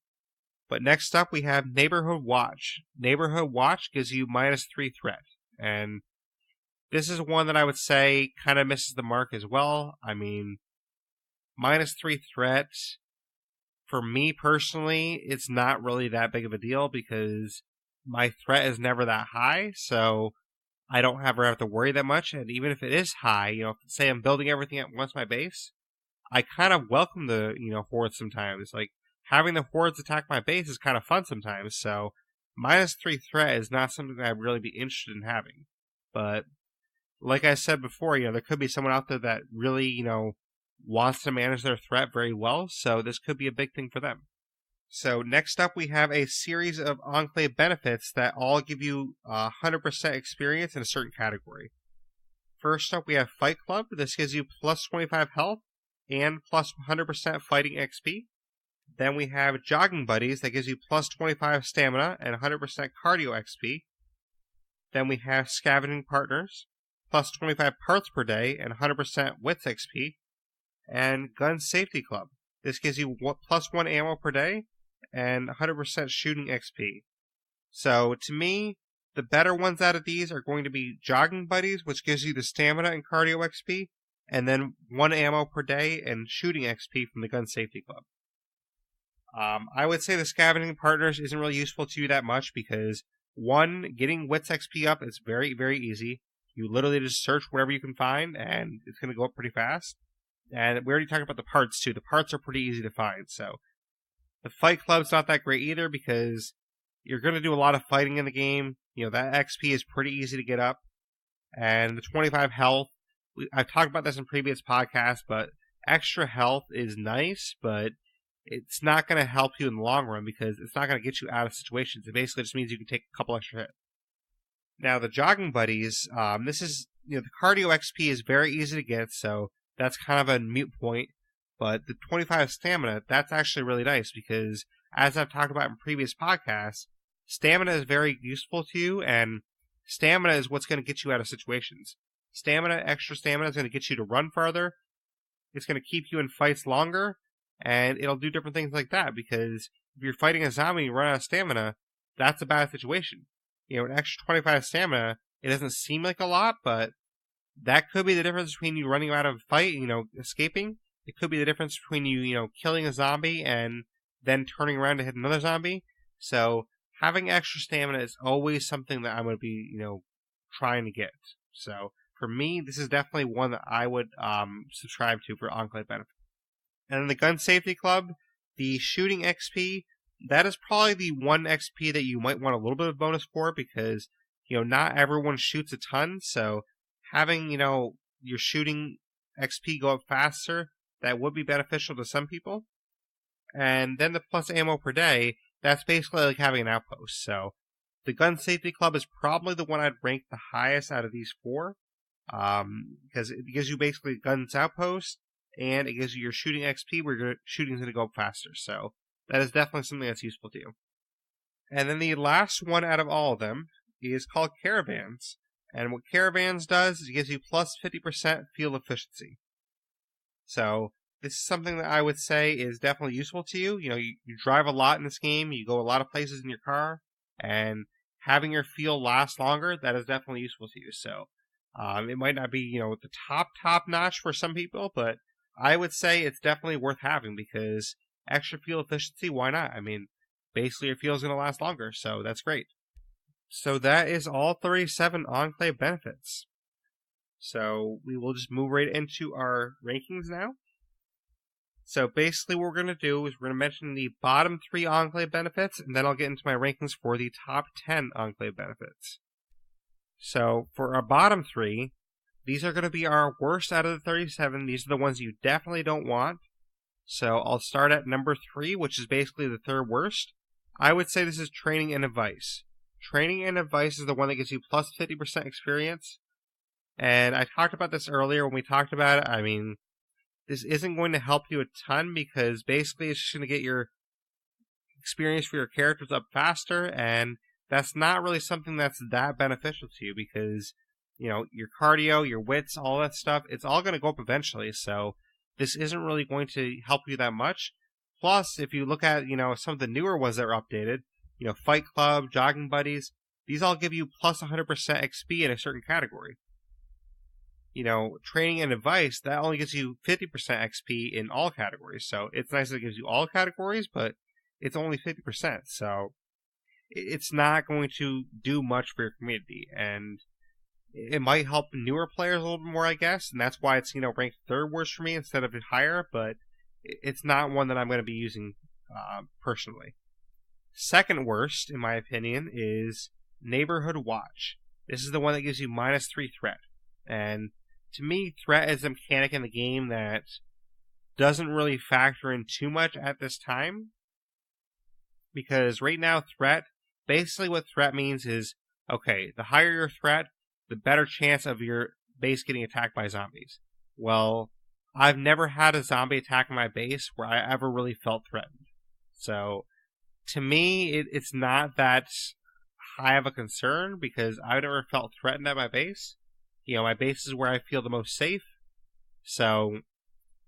Speaker 1: But next up, we have Neighborhood Watch. Neighborhood Watch gives you -3 threat. And this is one that I would say kind of misses the mark as well. I mean, -3 threat, for me personally, it's not really that big of a deal because my threat is never that high, so I don't ever have to worry that much. And even if it is high, say I'm building everything at once my base, I kind of welcome the, hordes sometimes. Like, having the hordes attack my base is kind of fun sometimes, so -3 threat is not something I'd really be interested in having. But, like I said before, there could be someone out there that really, wants to manage their threat very well, so this could be a big thing for them. So next up, we have a series of Enclave benefits that all give you 100% experience in a certain category. First up, we have Fight Club. This gives you plus 25 health and plus 100% fighting XP. Then we have Jogging Buddies that gives you plus 25 stamina and 100% cardio XP. Then we have Scavenging Partners, plus 25 parts per day and 100% width XP. And Gun Safety Club. This gives you plus 1 ammo per day and 100% shooting XP. So, to me, the better ones out of these are going to be Jogging Buddies, which gives you the stamina and cardio XP, and then 1 ammo per day and shooting XP from the Gun Safety Club. I would say the Scavenging Partners isn't really useful to you that much because, 1, getting Wits XP up is very, very easy. You literally just search wherever you can find, and it's going to go up pretty fast. And we already talked about the parts, too. The parts are pretty easy to find, so the Fight Club's not that great either because you're going to do a lot of fighting in the game. That XP is pretty easy to get up. And the 25 health, I've talked about this in previous podcasts, but extra health is nice, but it's not going to help you in the long run because it's not going to get you out of situations. It basically just means you can take a couple extra hits. Now, the Jogging Buddies, this is, the cardio XP is very easy to get, so that's kind of a moot point. But the 25 stamina, that's actually really nice because, as I've talked about in previous podcasts, stamina is very useful to you, and stamina is what's going to get you out of situations. Extra stamina is going to get you to run farther. It's going to keep you in fights longer, and it'll do different things like that because if you're fighting a zombie and you run out of stamina, that's a bad situation. An extra 25 stamina, it doesn't seem like a lot, but that could be the difference between you running out of a fight, escaping. It could be the difference between you, killing a zombie and then turning around to hit another zombie. So having extra stamina is always something that I'm going to be, trying to get. So for me, this is definitely one that I would subscribe to for Enclave benefit. And in the Gun Safety Club, the shooting XP, that is probably the one XP that you might want a little bit of bonus for because, not everyone shoots a ton. So having, your shooting XP go up faster, that would be beneficial to some people. And then the plus ammo per day, that's basically like having an outpost. So the Gun Safety Club is probably the one I'd rank the highest out of these 4. Because it gives you basically guns outpost, and it gives you your shooting XP where your shooting's going to go up faster. So that is definitely something that's useful to you. And then the last one out of all of them is called Caravans. And what Caravans does is it gives you plus 50% field efficiency. So this is something that I would say is definitely useful to you. You drive a lot in this game. You go a lot of places in your car. And having your field last longer, that is definitely useful to you. So it might not be, the top notch for some people, but I would say it's definitely worth having because extra fuel efficiency, why not? I mean, basically your fuel's going to last longer, so that's great. So that is all 37 Enclave benefits. So we will just move right into our rankings now. So basically what we're going to do is we're going to mention the bottom 3 Enclave benefits, and then I'll get into my rankings for the top 10 Enclave benefits. So for our bottom 3, these are going to be our worst out of the 37. These are the ones you definitely don't want. So I'll start at number 3, which is basically the third worst. I would say this is Training and Advice. Training and Advice is the one that gives you plus 50% experience. And I talked about this earlier when we talked about it. I mean, this isn't going to help you a ton because basically it's just going to get your experience for your characters up faster, and that's not really something that's that beneficial to you because, your cardio, your wits, all that stuff, it's all going to go up eventually, so this isn't really going to help you that much. Plus, if you look at, some of the newer ones that are updated, Fight Club, Jogging Buddies, these all give you plus 100% XP in a certain category. training and advice, that only gives you 50% XP in all categories. So it's nice that it gives you all categories, but it's only 50%. So it's not going to do much for your community. And it might help newer players a little bit more, I guess. And that's why it's, ranked third worst for me instead of higher. But it's not one that I'm going to be using personally. Second worst, in my opinion, is Neighborhood Watch. This is the one that gives you -3 threat. And to me, threat is a mechanic in the game that doesn't really factor in too much at this time. Because right now, basically what threat means is, okay, the higher your threat, the better chance of your base getting attacked by zombies. Well, I've never had a zombie attack my base where I ever really felt threatened. So, to me, it's not that high of a concern because I've never felt threatened at my base. My base is where I feel the most safe. So,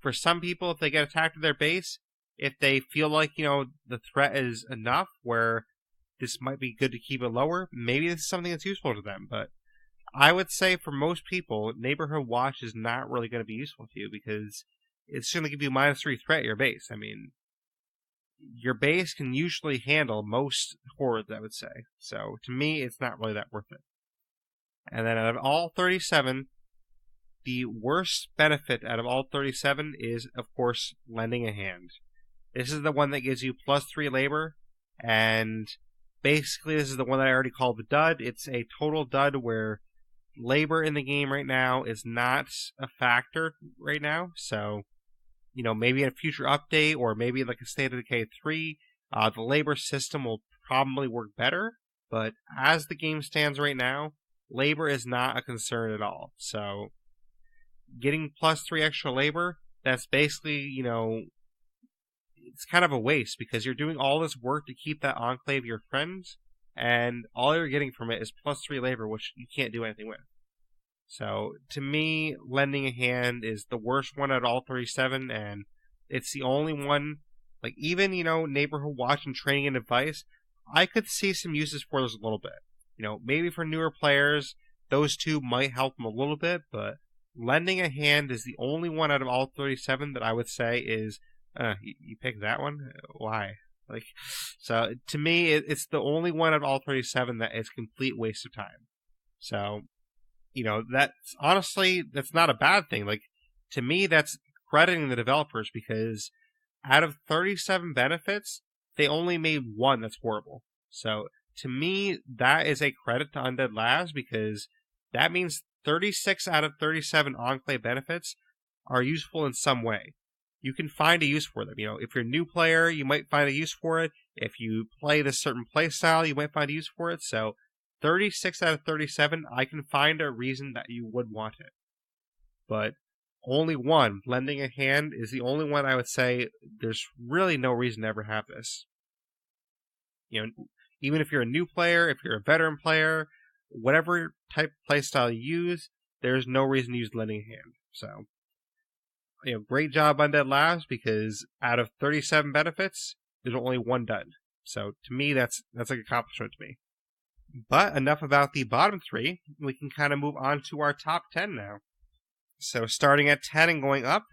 Speaker 1: for some people, if they get attacked at their base, if they feel like, the threat is enough where this might be good to keep it lower, maybe this is something that's useful to them. But I would say for most people, Neighborhood Watch is not really going to be useful to you because it's going to give you -3 threat at your base. I mean, your base can usually handle most hordes, I would say. So, to me, it's not really that worth it. And then out of all 37, the worst benefit out of all 37 is, of course, Lending a Hand. This is the one that gives you +3 labor, and basically this is the one that I already called the dud. It's a total dud where labor in the game right now is not a factor right now, so maybe in a future update or maybe like a State of Decay 3, the labor system will probably work better, but as the game stands right now, labor is not a concern at all. So getting +3 extra labor, that's basically, it's kind of a waste because you're doing all this work to keep that enclave your friends, and all you're getting from it is +3 labor, which you can't do anything with. So, to me, Lending a Hand is the worst one out of all 37, and it's the only one, like, even, Neighborhood Watch and Training and Advice, I could see some uses for those a little bit. Maybe for newer players, those two might help them a little bit, but Lending a Hand is the only one out of all 37 that I would say is, you picked that one? Why? So, to me, it's the only one out of all 37 that is a complete waste of time. So, that's honestly, that's not a bad thing. To me, that's crediting the developers because out of 37 benefits, they only made one that's horrible. So, to me, that is a credit to Undead Labs because that means 36 out of 37 Enclave benefits are useful in some way. You can find a use for them. If you're a new player, you might find a use for it. If you play this certain playstyle, you might find a use for it. So, 36 out of 37, I can find a reason that you would want it. But only one, Lending a Hand, is the only one I would say there's really no reason to ever have this. Even if you're a new player, if you're a veteran player, whatever type of playstyle you use, there's no reason to use Lending a Hand. So, great job Undead Labs because out of 37 benefits, there's only one dud. So, to me, that's an accomplishment to me. But enough about the bottom 3. We can kind of move on to our top 10 now. So starting at 10 and going up,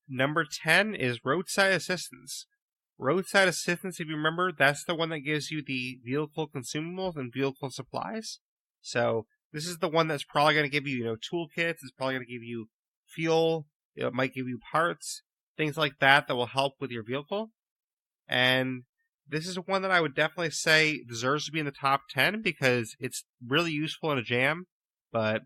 Speaker 1: number 10 is Roadside Assistance. Roadside Assistance, if you remember, that's the one that gives you the vehicle consumables and vehicle supplies. So this is the one that's probably going to give you, toolkits. It's probably going to give you fuel. It might give you parts, things like that will help with your vehicle. And this is one that I would definitely say deserves to be in the top 10 because it's really useful in a jam, but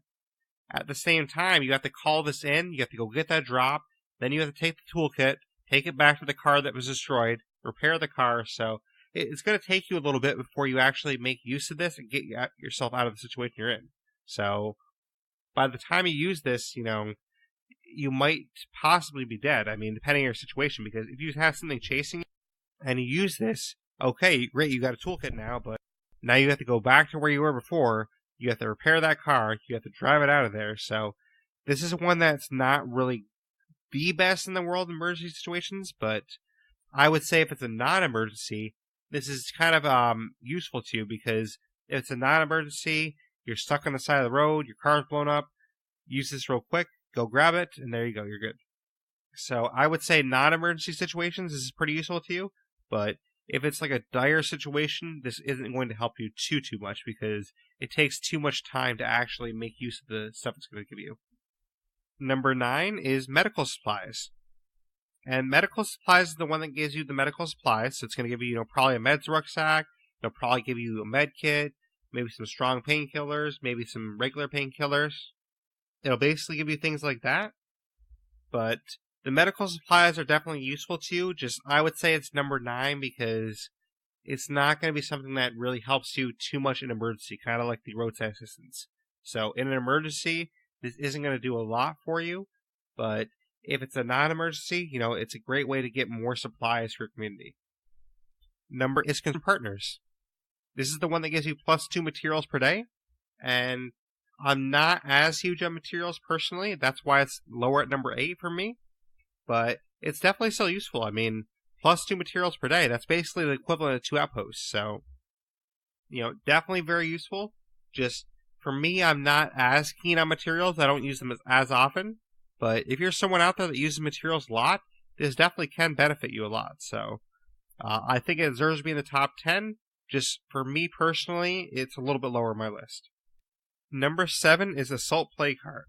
Speaker 1: at the same time, you have to call this in, you have to go get that drop, then you have to take the toolkit, take it back to the car that was destroyed, repair the car, so it's going to take you a little bit before you actually make use of this and get yourself out of the situation you're in. So, by the time you use this, you might possibly be dead. I mean, depending on your situation, because if you have something chasing you, and you use this, okay, great, you got a toolkit now, but now you have to go back to where you were before, you have to repair that car, you have to drive it out of there, so this is one that's not really the best in the world in emergency situations, but I would say if it's a non-emergency, this is kind of useful to you, because if it's a non-emergency, you're stuck on the side of the road, your car's blown up, use this real quick, go grab it, and there you go, you're good. So I would say non-emergency situations, this is pretty useful to you, but if it's like a dire situation, this isn't going to help you too much because it takes too much time to actually make use of the stuff it's going to give you. Number 9 is medical supplies. And medical supplies is the one that gives you the medical supplies. So it's going to give you, probably a meds rucksack. It'll probably give you a med kit, maybe some strong painkillers, maybe some regular painkillers. It'll basically give you things like that. But the medical supplies are definitely useful to you. Just, I would say it's number 9 because it's not going to be something that really helps you too much in emergency, kind of like the Roadside Assistance. So in an emergency, this isn't going to do a lot for you, but if it's a non-emergency, it's a great way to get more supplies for your community. Number is partners. This is the one that gives you +2 materials per day, and I'm not as huge on materials personally. That's why it's lower at number 8 for me, but it's definitely still useful. I mean, +2 materials per day, that's basically the equivalent of 2 outposts, so, definitely very useful. Just, for me, I'm not as keen on materials. I don't use them as often. But if you're someone out there that uses materials a lot, this definitely can benefit you a lot. So I think it deserves to be in the top 10. Just for me personally, it's a little bit lower on my list. Number 7 is Assault Play Card.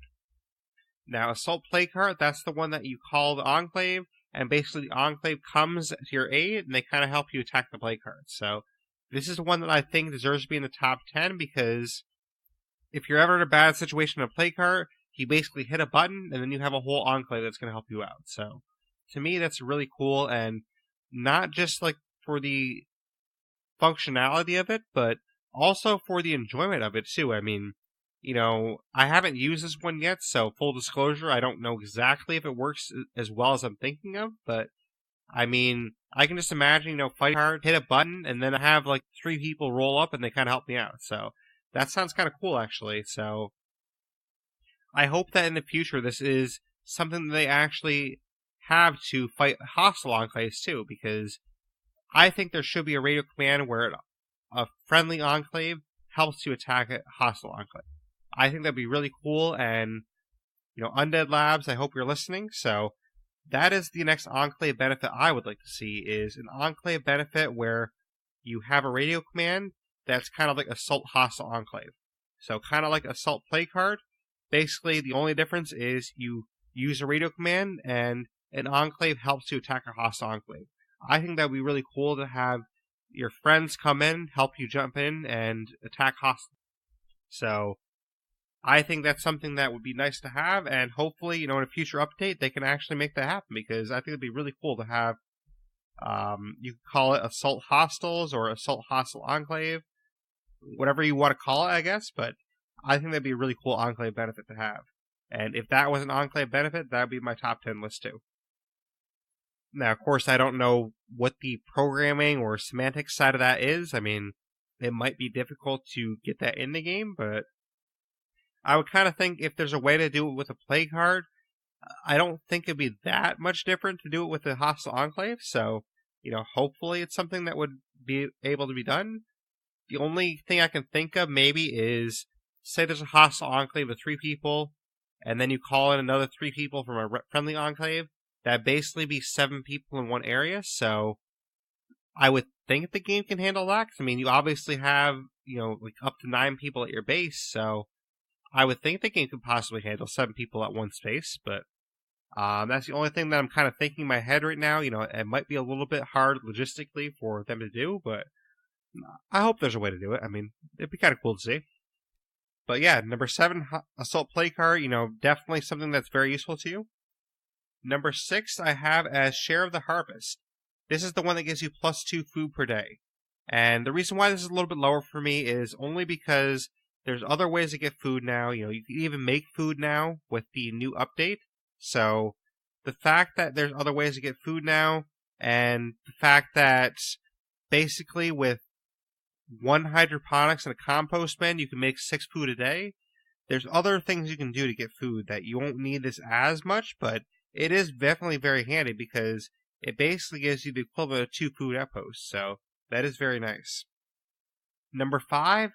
Speaker 1: Now, Assault Play Card, that's the one that you call the Enclave, and basically the Enclave comes to your aid, and they kind of help you attack the play card. So this is the one that I think deserves to be in the top 10 because if you're ever in a bad situation on a play card, you basically hit a button, and then you have a whole Enclave that's going to help you out. So, to me, that's really cool, and not just like for the functionality of it, but also for the enjoyment of it, too. I mean, I haven't used this one yet, so full disclosure, I don't know exactly if it works as well as I'm thinking of, but, I mean, I can just imagine, fight hard, hit a button, and then have, 3 people roll up, and they kind of help me out. So, that sounds kind of cool, actually. So, I hope that in the future this is something that they actually have to fight hostile enclaves too, because I think there should be a radio command where a friendly enclave helps you attack a hostile enclave. I think that'd be really cool, and Undead Labs, I hope you're listening. So that is the next enclave benefit I would like to see, is an enclave benefit where you have a radio command that's kind of like Assault Hostile Enclave. So kind of like Assault Play Card. Basically, the only difference is you use a radio command, and an enclave helps you attack a hostile enclave. I think that would be really cool to have your friends come in, help you jump in, and attack hostile. So, I think that's something that would be nice to have, and hopefully, in a future update, they can actually make that happen, because I think it'd be really cool to have, you can call it Assault Hostiles, or Assault Hostile Enclave, whatever you want to call it, I guess, but I think that'd be a really cool Enclave benefit to have. And if that was an Enclave benefit, that would be my top 10 list too. Now, of course, I don't know what the programming or semantics side of that is. I mean, it might be difficult to get that in the game, but I would kind of think if there's a way to do it with a play card, I don't think it'd be that much different to do it with a hostile enclave. So, hopefully it's something that would be able to be done. The only thing I can think of maybe is, say there's a hostile enclave of 3 people, and then you call in another 3 people from a friendly enclave. That'd basically be 7 people in one area, so I would think the game can handle that. 'Cause, I mean, you obviously have, up to 9 people at your base, so I would think the game could possibly handle 7 people at one space, but that's the only thing that I'm kind of thinking in my head right now. It might be a little bit hard logistically for them to do, but I hope there's a way to do it. I mean, it'd be kind of cool to see. But yeah, number 7, Assault Play Card, definitely something that's very useful to you. Number 6, I have as Share of the Harvest. This is the one that gives you +2 food per day. And the reason why this is a little bit lower for me is only because there's other ways to get food now. You can even make food now with the new update. So the fact that there's other ways to get food now, and the fact that basically with 1 hydroponics and a compost bin, you can make 6 food a day. There's other things you can do to get food that you won't need this as much, but it is definitely very handy because it basically gives you the equivalent of 2 food outposts. So that is very nice. Number 5,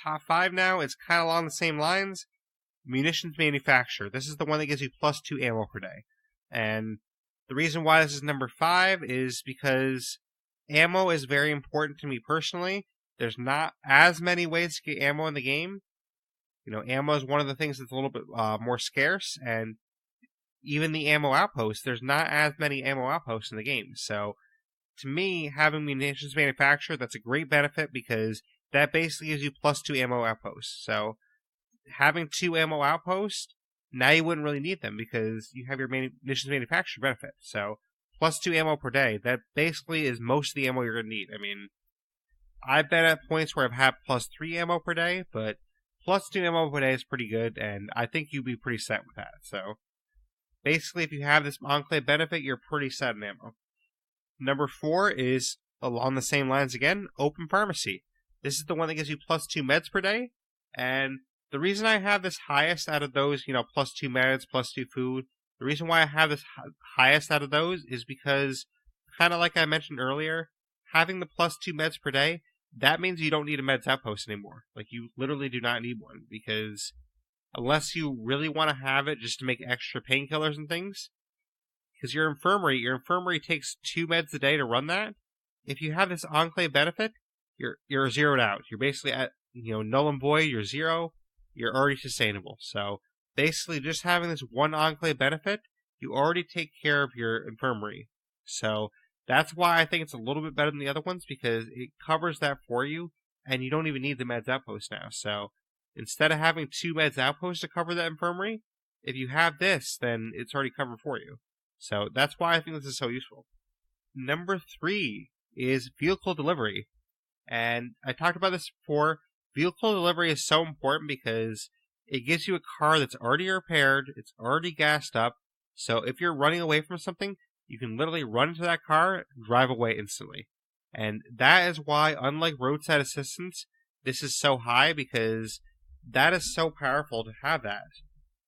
Speaker 1: top 5 now, is kind of along the same lines. Munitions Manufacturer. This is the one that gives you +2 ammo per day. And the reason why this is number 5 is because ammo is very important to me personally. There's not as many ways to get ammo in the game. Ammo is one of the things that's a little bit more scarce, and even the ammo outposts, there's not as many ammo outposts in the game. So, to me, having Munitions Manufacturer, that's a great benefit because that basically gives you +2 ammo outposts. So, having 2 ammo outposts, now you wouldn't really need them because you have your Munitions Manufacturer benefit. So, +2 ammo per day, that basically is most of the ammo you're going to need. I mean, I've been at points where I've had +3 ammo per day, but +2 ammo per day is pretty good, and I think you'd be pretty set with that. So, basically, if you have this Enclave benefit, you're pretty set in ammo. Number 4 is, along the same lines again, Open Pharmacy. This is the one that gives you +2 meds per day, and the reason I have this highest out of those, +2 meds, +2 food, the reason why I have this highest out of those is because, kind of like I mentioned earlier, having the +2 meds per day, that means you don't need a meds outpost anymore. Like, you literally do not need one, because unless you really want to have it just to make extra painkillers and things, because your infirmary takes 2 meds a day to run that. If you have this Enclave benefit, you're zeroed out. You're basically at, null and void, you're 0, you're already sustainable. So, basically, just having this one Enclave benefit, you already take care of your infirmary. So, that's why I think it's a little bit better than the other ones, because it covers that for you, and you don't even need the meds outpost now. So, instead of having 2 meds outposts to cover that infirmary, if you have this, then it's already covered for you. So, that's why I think this is so useful. Number 3 is Vehicle Delivery. And I talked about this before. Vehicle Delivery is so important because it gives you a car that's already repaired, it's already gassed up, so if you're running away from something, you can literally run into that car and drive away instantly. And that is why, unlike Roadside Assistance, this is so high, because that is so powerful to have that.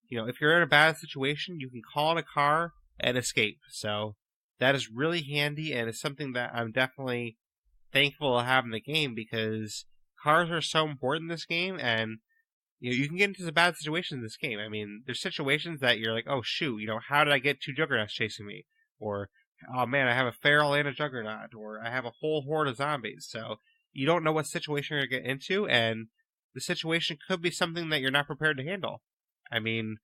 Speaker 1: If you're in a bad situation, you can call in a car and escape. So that is really handy, and it's something that I'm definitely thankful to have in the game, because cars are so important in this game, and you can get into some bad situations in this game. I mean, there's situations that you're like, oh shoot, how did I get 2 juggernauts chasing me? Or, oh man, I have a feral and a juggernaut, or I have a whole horde of zombies. So you don't know what situation you're going to get into, and the situation could be something that you're not prepared to handle. I mean,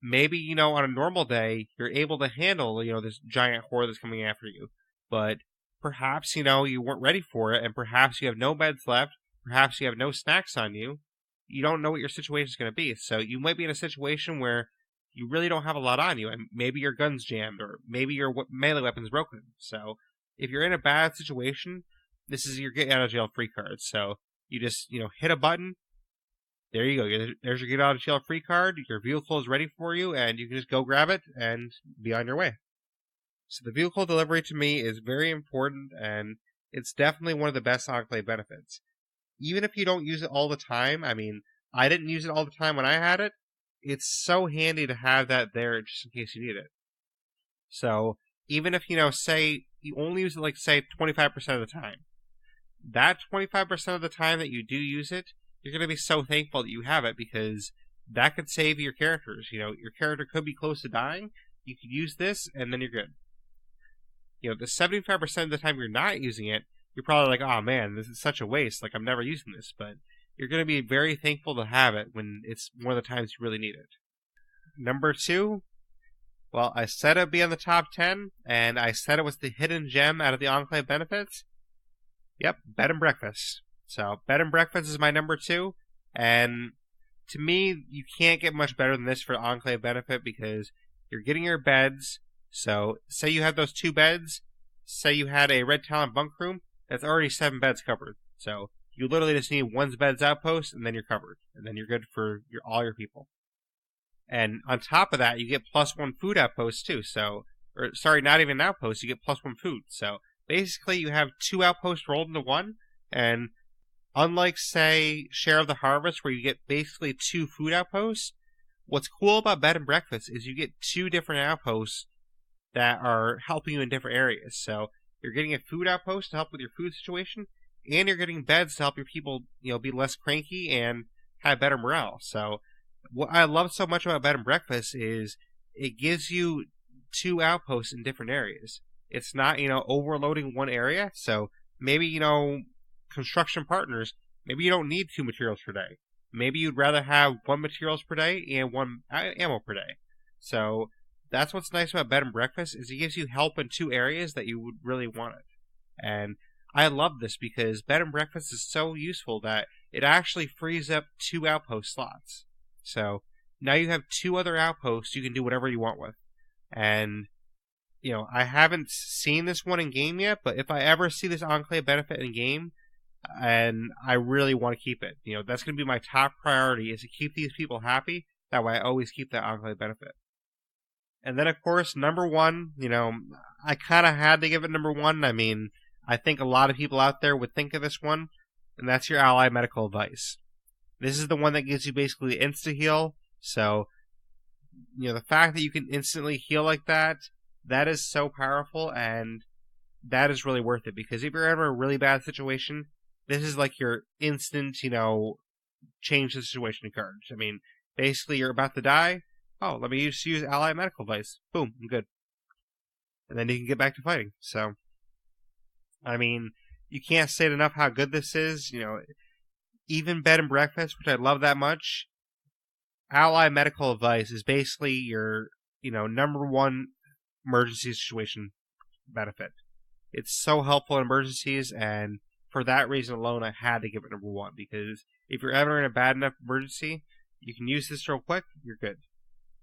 Speaker 1: maybe, on a normal day, you're able to handle, this giant horde that's coming after you. But perhaps, you weren't ready for it, and perhaps you have no beds left, perhaps you have no snacks on you. You don't know what your situation is going to be. So you might be in a situation where you really don't have a lot on you, and maybe your gun's jammed, or maybe your melee weapon's broken. So if you're in a bad situation, this is your get out of jail free card. So you just, hit a button. There you go. There's your get out of jail free card. Your vehicle is ready for you, and you can just go grab it and be on your way. So the vehicle delivery to me is very important, and it's definitely one of the best Enclave benefits. Even if you don't use it all the time, I mean, I didn't use it all the time when I had it, it's so handy to have that there just in case you need it. So, even if, say, you only use it, say, 25% of the time, that 25% of the time that you do use it, you're going to be so thankful that you have it, because that could save your characters. Your character could be close to dying, you could use this, and then you're good. The 75% of the time you're not using it, you're probably like, oh man, this is such a waste, I'm never using this, but you're going to be very thankful to have it when it's one of the times you really need it. Number 2, well, I said it'd be on the top 10, and I said it was the hidden gem out of the Enclave benefits. Yep, Bed and Breakfast. So, Bed and Breakfast is my number 2, and to me, you can't get much better than this for Enclave benefit, because you're getting your beds. So, say you have those 2 beds, say you had a Red Talon bunk room, that's already 7 beds covered. So, you literally just need 1 bed's outpost, and then you're covered. And then you're good for all your people. And on top of that, you get +1 food outpost too. So, not even an outpost, you get +1 food. So, basically you have 2 outposts rolled into 1, and unlike, say, Share of the Harvest, where you get basically 2 food outposts, what's cool about Bed and Breakfast is you get 2 different outposts that are helping you in different areas. So, you're getting a food outpost to help with your food situation, and you're getting beds to help your people, be less cranky and have better morale. So, what I love so much about Bed and Breakfast is it gives you 2 outposts in different areas. It's not, overloading one area. So maybe, construction partners, maybe you don't need 2 materials per day. Maybe you'd rather have 1 materials per day and 1 ammo per day. So that's what's nice about Bed and Breakfast is it gives you help in 2 areas that you would really want it. And I love this because Bed and Breakfast is so useful that it actually frees up 2 outpost slots. So now you have 2 other outposts you can do whatever you want with. And, I haven't seen this one in game yet, but if I ever see this Enclave benefit in game, and I really want to keep it, that's going to be my top priority is to keep these people happy. That way I always keep that Enclave benefit. And then, of course, number 1, I kind of had to give it number 1. I mean, I think a lot of people out there would think of this one, and that's your ally medical advice. This is the one that gives you basically insta-heal, so, the fact that you can instantly heal like that is so powerful, and that is really worth it, because if you're ever in a really bad situation, this is like your instant, change the situation card. I mean, basically you're about to die, oh, let me just use ally medical advice. Boom, I'm good. And then you can get back to fighting, so... I mean, you can't say it enough how good this is. Even Bed and Breakfast, which I love that much, ally medical advice is basically your, number 1 emergency situation benefit. It's so helpful in emergencies, and for that reason alone, I had to give it number 1, because if you're ever in a bad enough emergency, you can use this real quick, you're good.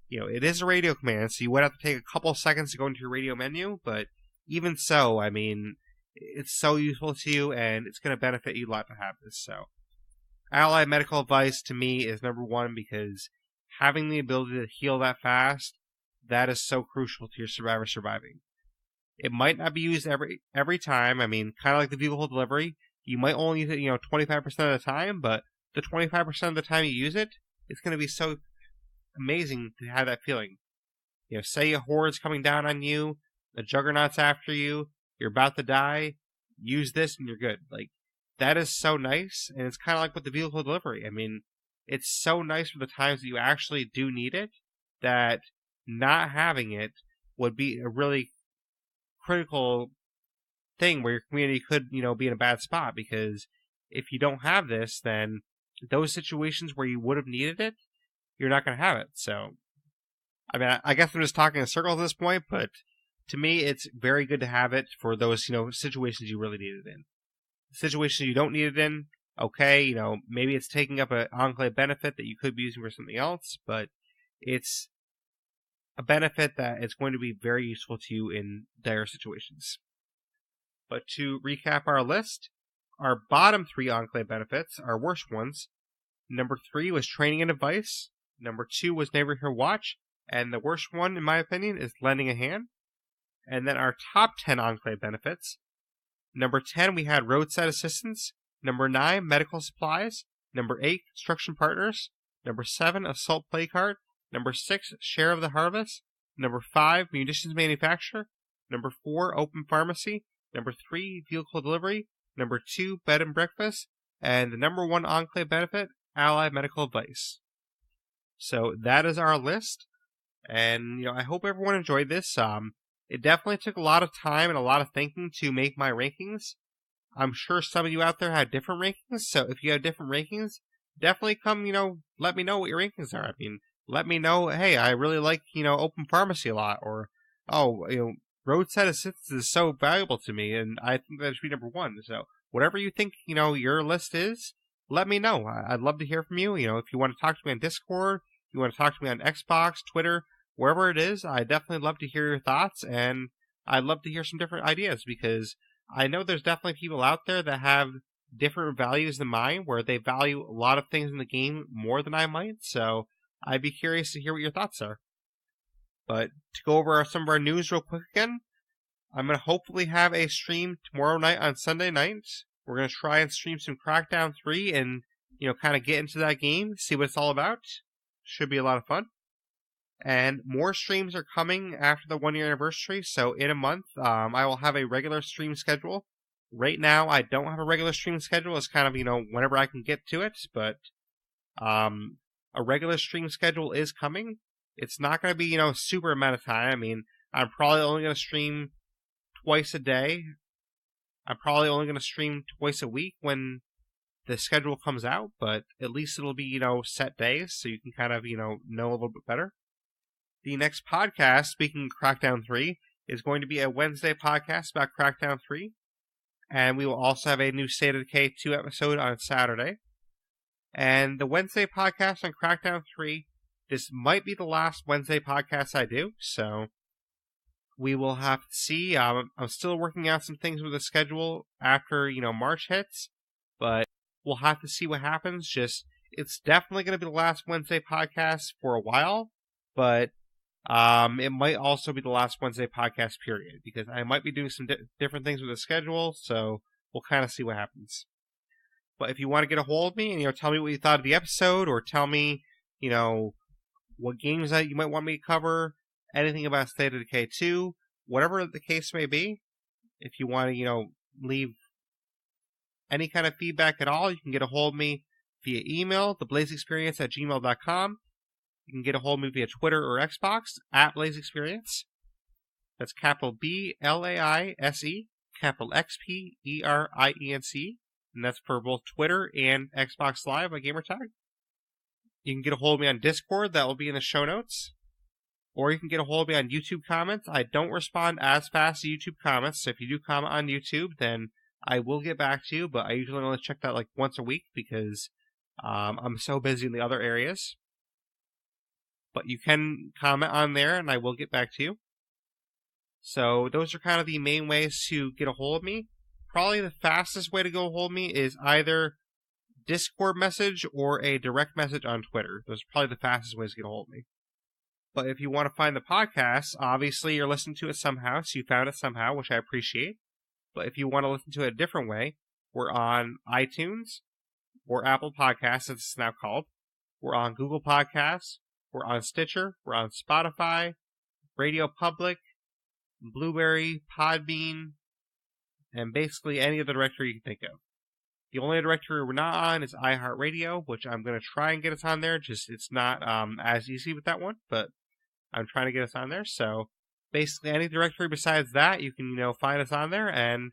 Speaker 1: It is a radio command, so you would have to take a couple seconds to go into your radio menu, but even so, I mean... it's so useful to you, and it's going to benefit you a lot to have this. So, ally medical advice to me is number 1 because having the ability to heal that fast, that is so crucial to your survivor surviving. It might not be used every time. I mean, kind of like the vehicle delivery, you might only use it 25% of the time, but the 25% of the time you use it, it's going to be so amazing to have that feeling. Say a horde's coming down on you, the juggernaut's after you. You're about to die, use this and you're good. Like, that is so nice, and it's kind of like with the vehicle delivery. I mean, it's so nice for the times that you actually do need it, that not having it would be a really critical thing where your community could, be in a bad spot, because if you don't have this, then those situations where you would have needed it, you're not going to have it. So, I mean, I guess I'm just talking in circles at this point, but to me, it's very good to have it for those, situations you really need it in. Situations you don't need it in, okay, maybe it's taking up an Enclave benefit that you could be using for something else, but it's a benefit that is going to be very useful to you in dire situations. But to recap our list, our bottom 3 Enclave benefits, our worst ones, number 3 was training and advice, number 2 was neighborhood watch, and the worst one, in my opinion, is lending a hand. And then our top 10 Enclave benefits. Number 10, we had Roadside Assistance. Number 9, Medical Supplies. Number 8, Construction Partners. Number 7, Assault Play Card. Number 6, Share of the Harvest. Number 5, Munitions Manufacturer. Number 4, Open Pharmacy. Number 3, Vehicle Delivery. Number 2, Bed and Breakfast. And the number 1 Enclave benefit, Ally Medical Advice. So that is our list. And, I hope everyone enjoyed this. It definitely took a lot of time and a lot of thinking to make my rankings. I'm sure some of you out there have different rankings, so if you have different rankings, definitely come, let me know what your rankings are. I mean, let me know, hey, I really like, Open Pharmacy a lot, or, Roadside Assistance is so valuable to me, and I think that should be number 1. So, whatever you think, your list is, let me know. I'd love to hear from you. If you want to talk to me on Discord, if you want to talk to me on Xbox, Twitter, wherever it is, I definitely love to hear your thoughts, and I'd love to hear some different ideas, because I know there's definitely people out there that have different values than mine, where they value a lot of things in the game more than I might, so I'd be curious to hear what your thoughts are. But to go over some of our news real quick again, I'm going to hopefully have a stream tomorrow night on Sunday night. We're going to try and stream some Crackdown 3 and, kind of get into that game, see what it's all about. Should be a lot of fun. And more streams are coming after the 1-year anniversary, so in a month, I will have a regular stream schedule. Right now, I don't have a regular stream schedule. It's kind of, whenever I can get to it, but a regular stream schedule is coming. It's not going to be, super amount of time. I mean, I'm probably only going to stream twice a day. I'm probably only going to stream twice a week when the schedule comes out, but at least it'll be, set days, so you can kind of, know a little bit better. The next podcast, speaking of Crackdown 3, is going to be a Wednesday podcast about Crackdown 3. And we will also have a new State of Decay 2 episode on Saturday. And the Wednesday podcast on Crackdown 3, this might be the last Wednesday podcast I do, so we will have to see. I'm still working out some things with the schedule after, March hits, but we'll have to see what happens. It's definitely going to be the last Wednesday podcast for a while, but it might also be the last Wednesday podcast period, because I might be doing some different things with the schedule, so we'll kind of see what happens. But if you want to get a hold of me and, tell me what you thought of the episode, or tell me, what games that you might want me to cover, anything about State of Decay 2, whatever the case may be, if you want to, leave any kind of feedback at all, you can get a hold of me via email, theblaisexperience@gmail.com. You can get a hold of me via Twitter or Xbox, @BlaiseXPerience. That's capital BLAISE, capital XPerience, and that's for both Twitter and Xbox Live by gamertag. You can get a hold of me on Discord, that will be in the show notes. Or you can get a hold of me on YouTube comments. I don't respond as fast to YouTube comments, so if you do comment on YouTube, then I will get back to you, but I usually only check that like once a week because I'm so busy in the other areas. But you can comment on there, and I will get back to you. So those are kind of the main ways to get a hold of me. Probably the fastest way to get a hold of me is either Discord message or a direct message on Twitter. Those are probably the fastest ways to get a hold of me. But if you want to find the podcast, obviously you're listening to it somehow, so you found it somehow, which I appreciate. But if you want to listen to it a different way, we're on iTunes, or Apple Podcasts, as it's now called. We're on Google Podcasts. We're on Stitcher. We're on Spotify, Radio Public, Blueberry, Podbean, and basically any other directory you can think of. The only directory we're not on is iHeartRadio, which I'm going to try and get us on there. It's not as easy with that one, but I'm trying to get us on there. So basically any directory besides that, you can, find us on there. And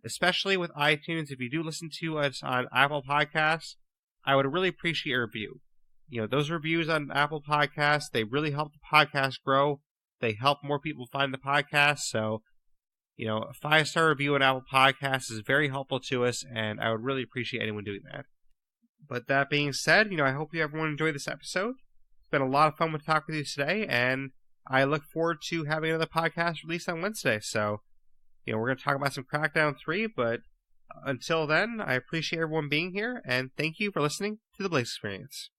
Speaker 1: especially with iTunes, if you do listen to us on Apple Podcasts, I would really appreciate a review. Those reviews on Apple Podcasts, they really help the podcast grow. They help more people find the podcast. So, a 5-star review on Apple Podcasts is very helpful to us, and I would really appreciate anyone doing that. But that being said, I hope everyone enjoyed this episode. It's been a lot of fun to talk with you today, and I look forward to having another podcast released on Wednesday. So, we're going to talk about some Crackdown 3, but until then, I appreciate everyone being here, and thank you for listening to the BlaiseXPerience.